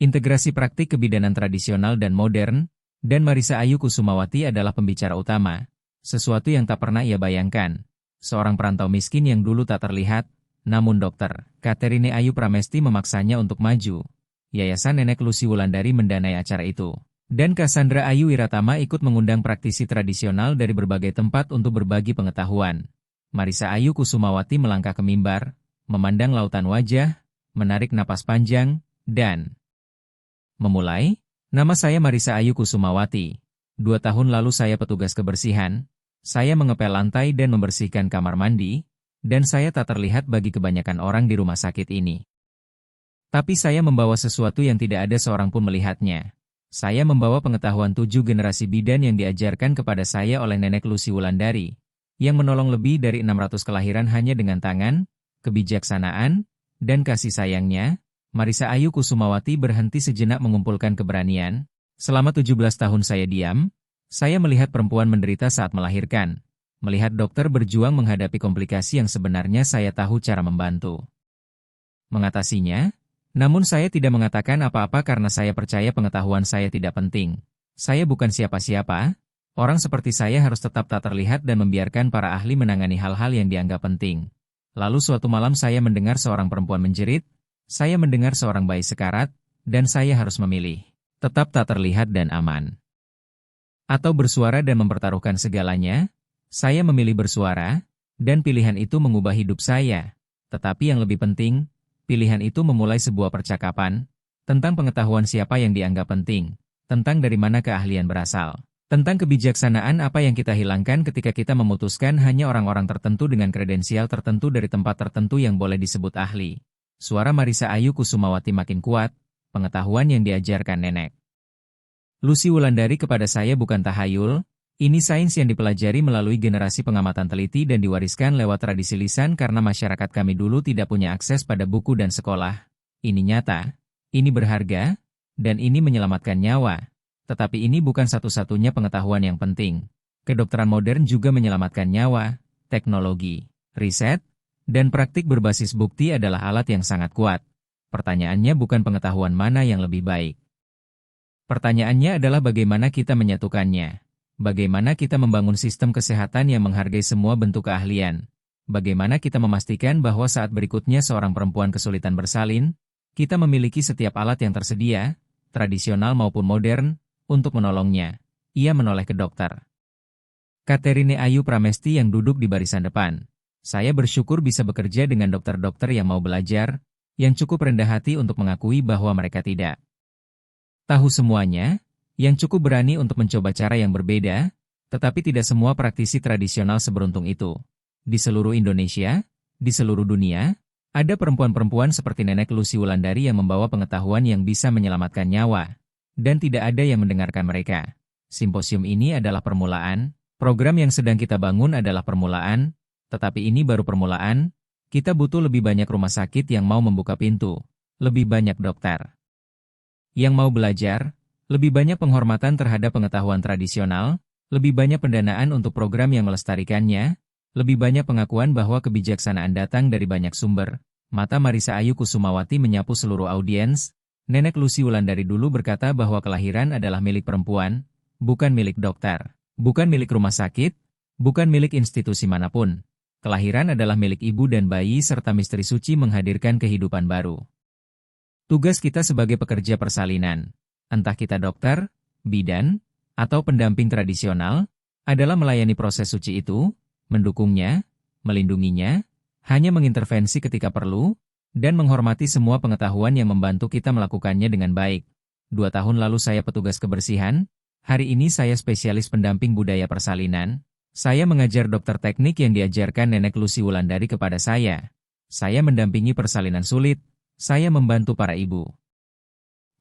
integrasi praktik kebidanan tradisional dan modern, dan Marisa Ayu Kusumawati adalah pembicara utama. Sesuatu yang tak pernah ia bayangkan. Seorang perantau miskin yang dulu tak terlihat, namun Dr. Katerine Ayu Pramesti memaksanya untuk maju. Yayasan Nenek Lusi Wulandari mendanai acara itu. Dan Cassandra Ayu Wiratama ikut mengundang praktisi tradisional dari berbagai tempat untuk berbagi pengetahuan. Marisa Ayu Kusumawati melangkah ke mimbar, memandang lautan wajah, menarik napas panjang, dan memulai. Nama saya Marisa Ayu Kusumawati. 2 tahun lalu saya petugas kebersihan. Saya mengepel lantai dan membersihkan kamar mandi, dan saya tak terlihat bagi kebanyakan orang di rumah sakit ini. Tapi saya membawa sesuatu yang tidak ada seorang pun melihatnya. Saya membawa pengetahuan 7 generasi bidan yang diajarkan kepada saya oleh Nenek Lusi Wulandari, yang menolong lebih dari 600 kelahiran hanya dengan tangan, kebijaksanaan, dan kasih sayangnya. Marisa Ayu Kusumawati berhenti sejenak mengumpulkan keberanian. Selama 17 tahun saya diam, saya melihat perempuan menderita saat melahirkan. Melihat dokter berjuang menghadapi komplikasi yang sebenarnya saya tahu cara membantu mengatasinya. Namun saya tidak mengatakan apa-apa karena saya percaya pengetahuan saya tidak penting. Saya bukan siapa-siapa. Orang seperti saya harus tetap tak terlihat dan membiarkan para ahli menangani hal-hal yang dianggap penting. Lalu suatu malam saya mendengar seorang perempuan menjerit. Saya mendengar seorang bayi sekarat, dan saya harus memilih. Tetap tak terlihat dan aman. Atau bersuara dan mempertaruhkan segalanya. Saya memilih bersuara, dan pilihan itu mengubah hidup saya. Tetapi yang lebih penting, pilihan itu memulai sebuah percakapan tentang pengetahuan siapa yang dianggap penting, tentang dari mana keahlian berasal, tentang kebijaksanaan apa yang kita hilangkan ketika kita memutuskan hanya orang-orang tertentu dengan kredensial tertentu dari tempat tertentu yang boleh disebut ahli. Suara Marisa Ayu Kusumawati makin kuat, pengetahuan yang diajarkan Nenek Lusi Wulandari kepada saya bukan tahayul, ini sains yang dipelajari melalui generasi pengamatan teliti dan diwariskan lewat tradisi lisan karena masyarakat kami dulu tidak punya akses pada buku dan sekolah. Ini nyata, ini berharga, dan ini menyelamatkan nyawa. Tetapi ini bukan satu-satunya pengetahuan yang penting. Kedokteran modern juga menyelamatkan nyawa, teknologi, riset, dan praktik berbasis bukti adalah alat yang sangat kuat. Pertanyaannya bukan pengetahuan mana yang lebih baik. Pertanyaannya adalah bagaimana kita menyatukannya. Bagaimana kita membangun sistem kesehatan yang menghargai semua bentuk keahlian. Bagaimana kita memastikan bahwa saat berikutnya seorang perempuan kesulitan bersalin, kita memiliki setiap alat yang tersedia, tradisional maupun modern, untuk menolongnya. Ia menoleh ke dokter Katerine Ayu Pramesti yang duduk di barisan depan. Saya bersyukur bisa bekerja dengan dokter-dokter yang mau belajar, yang cukup rendah hati untuk mengakui bahwa mereka tidak tahu semuanya, yang cukup berani untuk mencoba cara yang berbeda, tetapi tidak semua praktisi tradisional seberuntung itu. Di seluruh Indonesia, di seluruh dunia, ada perempuan-perempuan seperti Nenek Lusi Wulandari yang membawa pengetahuan yang bisa menyelamatkan nyawa, dan tidak ada yang mendengarkan mereka. Simposium ini adalah permulaan, program yang sedang kita bangun adalah permulaan, tetapi ini baru permulaan. Kita butuh lebih banyak rumah sakit yang mau membuka pintu, lebih banyak dokter yang mau belajar, lebih banyak penghormatan terhadap pengetahuan tradisional, lebih banyak pendanaan untuk program yang melestarikannya, lebih banyak pengakuan bahwa kebijaksanaan datang dari banyak sumber. Mata Marisa Ayu Kusumawati menyapu seluruh audiens. Nenek Lusi Wulandari dulu berkata bahwa kelahiran adalah milik perempuan, bukan milik dokter, bukan milik rumah sakit, bukan milik institusi manapun. Kelahiran adalah milik ibu dan bayi serta misteri suci menghadirkan kehidupan baru. Tugas kita sebagai pekerja persalinan, entah kita dokter, bidan, atau pendamping tradisional, adalah melayani proses suci itu, mendukungnya, melindunginya, hanya mengintervensi ketika perlu, dan menghormati semua pengetahuan yang membantu kita melakukannya dengan baik. 2 tahun lalu saya petugas kebersihan, hari ini saya spesialis pendamping budaya persalinan. Saya mengajar dokter teknik yang diajarkan Nenek Lusi Wulandari kepada saya. Saya mendampingi persalinan sulit, saya membantu para ibu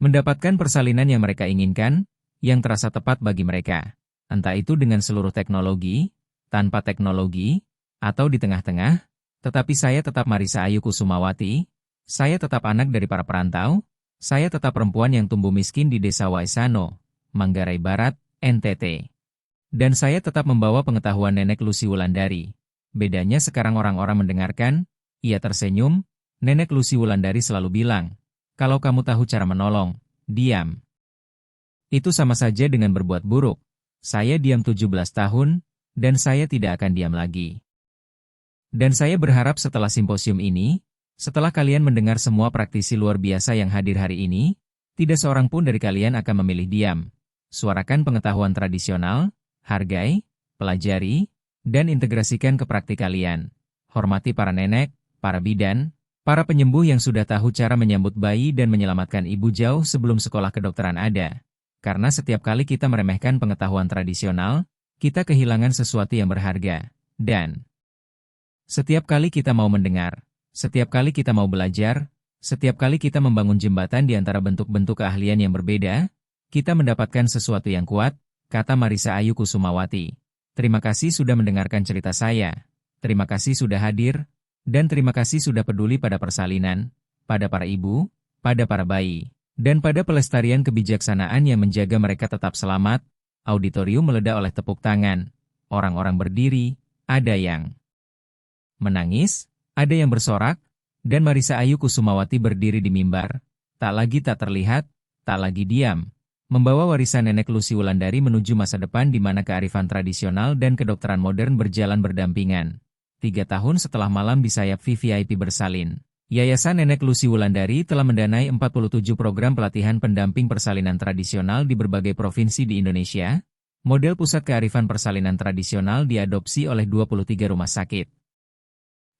Mendapatkan persalinan yang mereka inginkan, yang terasa tepat bagi mereka. Entah itu dengan seluruh teknologi, tanpa teknologi, atau di tengah-tengah, tetapi saya tetap Marisa Ayu Kusumawati, saya tetap anak dari para perantau, saya tetap perempuan yang tumbuh miskin di Desa Waisano, Manggarai Barat, NTT. Dan saya tetap membawa pengetahuan Nenek Lucy Wulandari. Bedanya sekarang orang-orang mendengarkan, ia tersenyum, Nenek Lucy Wulandari selalu bilang, kalau kamu tahu cara menolong, diam. Itu sama saja dengan berbuat buruk. Saya diam 17 tahun, dan saya tidak akan diam lagi. Dan saya berharap setelah simposium ini, setelah kalian mendengar semua praktisi luar biasa yang hadir hari ini, tidak seorang pun dari kalian akan memilih diam. Suarakan pengetahuan tradisional, hargai, pelajari, dan integrasikan ke praktik kalian. Hormati para nenek, para bidan, para penyembuh yang sudah tahu cara menyambut bayi dan menyelamatkan ibu jauh sebelum sekolah kedokteran ada. Karena setiap kali kita meremehkan pengetahuan tradisional, kita kehilangan sesuatu yang berharga. Dan setiap kali kita mau mendengar, setiap kali kita mau belajar, setiap kali kita membangun jembatan di antara bentuk-bentuk keahlian yang berbeda, kita mendapatkan sesuatu yang kuat, kata Marisa Ayu Kusumawati. Terima kasih sudah mendengarkan cerita saya. Terima kasih sudah hadir, dan terima kasih sudah peduli pada persalinan, pada para ibu, pada para bayi, dan pada pelestarian kebijaksanaan yang menjaga mereka tetap selamat. Auditorium meledak oleh tepuk tangan. Orang-orang berdiri, ada yang menangis, ada yang bersorak, dan Marisa Ayu Kusumawati berdiri di mimbar. Tak lagi tak terlihat, tak lagi diam. Membawa warisan Nenek Lucy Wulandari menuju masa depan di mana kearifan tradisional dan kedokteran modern berjalan berdampingan. 3 tahun setelah malam di sayap VVIP bersalin, Yayasan Nenek Lucy Wulandari telah mendanai 47 program pelatihan pendamping persalinan tradisional di berbagai provinsi di Indonesia. Model pusat kearifan persalinan tradisional diadopsi oleh 23 rumah sakit.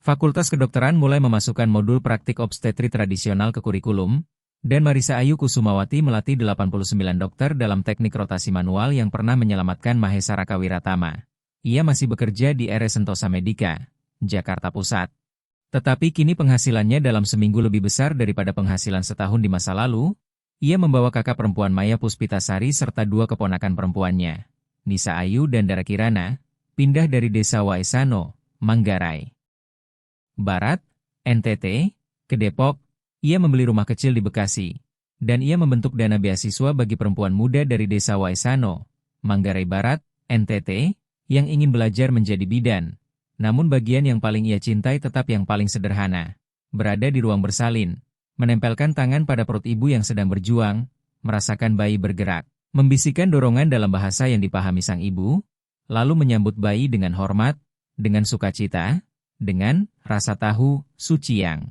Fakultas Kedokteran mulai memasukkan modul praktik obstetri tradisional ke kurikulum, dan Marisa Ayu Kusumawati melatih 89 dokter dalam teknik rotasi manual yang pernah menyelamatkan Mahesa Raka Wiratama. Ia masih bekerja di RS Sentosa Medica, Jakarta Pusat. Tetapi kini penghasilannya dalam seminggu lebih besar daripada penghasilan setahun di masa lalu. Ia membawa kakak perempuan Maya Puspitasari serta 2 keponakan perempuannya, Nisa Ayu dan Dara Kirana, pindah dari Desa Waisano, Manggarai Barat, NTT, ke Depok. Ia membeli rumah kecil di Bekasi, dan ia membentuk dana beasiswa bagi perempuan muda dari Desa Waisano, Manggarai Barat, NTT, yang ingin belajar menjadi bidan. Namun bagian yang paling ia cintai tetap yang paling sederhana. Berada di ruang bersalin, menempelkan tangan pada perut ibu yang sedang berjuang, merasakan bayi bergerak, membisikkan dorongan dalam bahasa yang dipahami sang ibu, lalu menyambut bayi dengan hormat, dengan sukacita, dengan rasa tahu, suci yang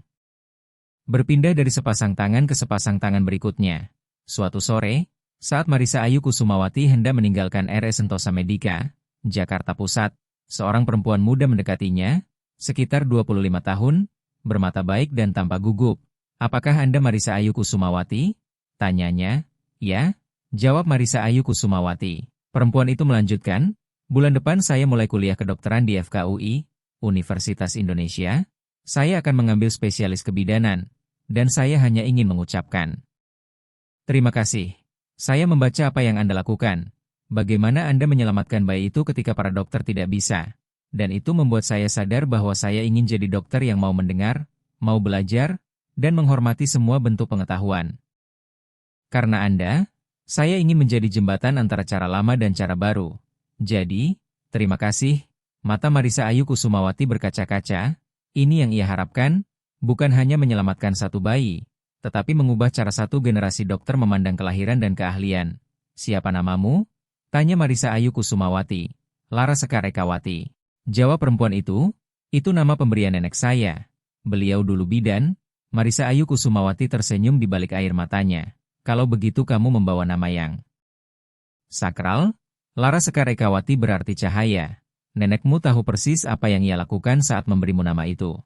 berpindah dari sepasang tangan ke sepasang tangan berikutnya. Suatu sore, saat Marisa Ayu Kusumawati hendak meninggalkan RS Sentosa Medica, Jakarta Pusat, seorang perempuan muda mendekatinya, sekitar 25 tahun, bermata baik dan tanpa gugup. Apakah Anda Marisa Ayu Kusumawati? Tanyanya. Ya, jawab Marisa Ayu Kusumawati. Perempuan itu melanjutkan, bulan depan saya mulai kuliah kedokteran di FKUI, Universitas Indonesia. Saya akan mengambil spesialis kebidanan. Dan saya hanya ingin mengucapkan terima kasih. Saya membaca apa yang Anda lakukan. Bagaimana Anda menyelamatkan bayi itu ketika para dokter tidak bisa. Dan itu membuat saya sadar bahwa saya ingin jadi dokter yang mau mendengar, mau belajar, dan menghormati semua bentuk pengetahuan. Karena Anda, saya ingin menjadi jembatan antara cara lama dan cara baru. Jadi, terima kasih. Mata Marisa Ayu Kusumawati berkaca-kaca. Ini yang ia harapkan. Bukan hanya menyelamatkan satu bayi, tetapi mengubah cara satu generasi dokter memandang kelahiran dan keahlian. Siapa namamu? Tanya Marisa Ayu Kusumawati. Lara Sekar Ekawati. Jawab perempuan itu nama pemberian nenek saya. Beliau dulu bidan. Marisa Ayu Kusumawati tersenyum di balik air matanya. Kalau begitu kamu membawa nama yang sakral? Lara Sekar Ekawati berarti cahaya. Nenekmu tahu persis apa yang ia lakukan saat memberimu nama itu.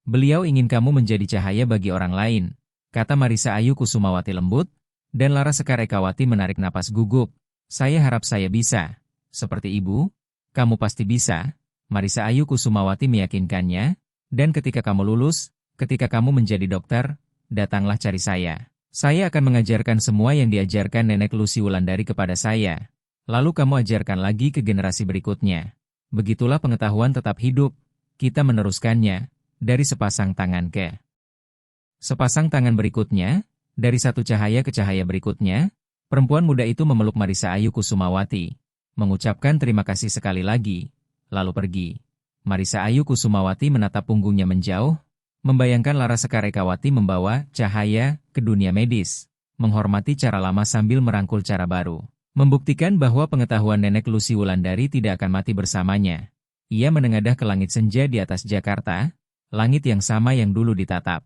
Beliau ingin kamu menjadi cahaya bagi orang lain, kata Marisa Ayu Kusumawati lembut, dan Lara Sekar Ekawati menarik napas gugup. Saya harap saya bisa. Seperti ibu, kamu pasti bisa. Marisa Ayu Kusumawati meyakinkannya, dan ketika kamu lulus, ketika kamu menjadi dokter, datanglah cari saya. Saya akan mengajarkan semua yang diajarkan Nenek Lucy Wulandari kepada saya. Lalu kamu ajarkan lagi ke generasi berikutnya. Begitulah pengetahuan tetap hidup. Kita meneruskannya, dari sepasang tangan ke sepasang tangan berikutnya, dari satu cahaya ke cahaya berikutnya. Perempuan muda itu memeluk Marissa Ayu Kusumawati, mengucapkan terima kasih sekali lagi, lalu pergi. Marissa Ayu Kusumawati menatap punggungnya menjauh, membayangkan Lara Sekarekawati membawa cahaya ke dunia medis, menghormati cara lama sambil merangkul cara baru, membuktikan bahwa pengetahuan Nenek Lucy Wulandari tidak akan mati bersamanya. Ia menengadah ke langit senja di atas Jakarta, langit yang sama yang dulu ditatap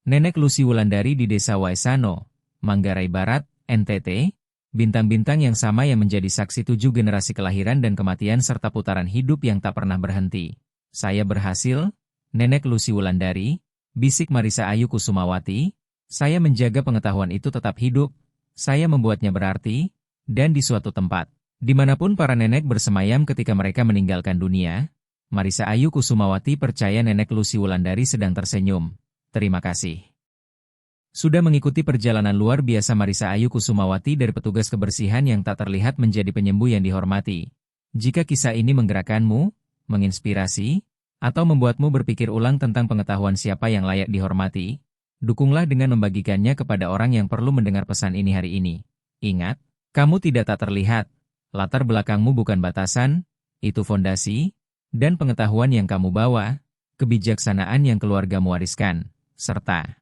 Nenek Lucy Wulandari di Desa Waisano, Manggarai Barat, NTT, bintang-bintang yang sama yang menjadi saksi 7 generasi kelahiran dan kematian serta putaran hidup yang tak pernah berhenti. Saya berhasil, Nenek Lucy Wulandari, bisik Marissa Ayu Kusumawati, saya menjaga pengetahuan itu tetap hidup, saya membuatnya berarti, dan di suatu tempat, dimanapun para nenek bersemayam ketika mereka meninggalkan dunia, Marissa Ayu Kusumawati percaya Nenek Lucy Wulandari sedang tersenyum. Terima kasih. Sudah mengikuti perjalanan luar biasa Marissa Ayu Kusumawati dari petugas kebersihan yang tak terlihat menjadi penyembuh yang dihormati. Jika kisah ini menggerakkanmu, menginspirasi, atau membuatmu berpikir ulang tentang pengetahuan siapa yang layak dihormati, dukunglah dengan membagikannya kepada orang yang perlu mendengar pesan ini hari ini. Ingat, kamu tidak tak terlihat. Latar belakangmu bukan batasan, itu fondasi, dan pengetahuan yang kamu bawa, kebijaksanaan yang keluargamu wariskan, serta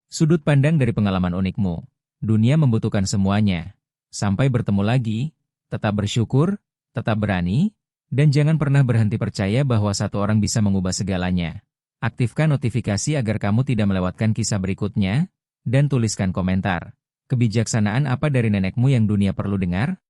sudut pandang dari pengalaman unikmu. Dunia membutuhkan semuanya. Sampai bertemu lagi, tetap bersyukur, tetap berani, dan jangan pernah berhenti percaya bahwa satu orang bisa mengubah segalanya. Aktifkan notifikasi agar kamu tidak melewatkan kisah berikutnya, dan tuliskan komentar. Kebijaksanaan apa dari nenekmu yang dunia perlu dengar?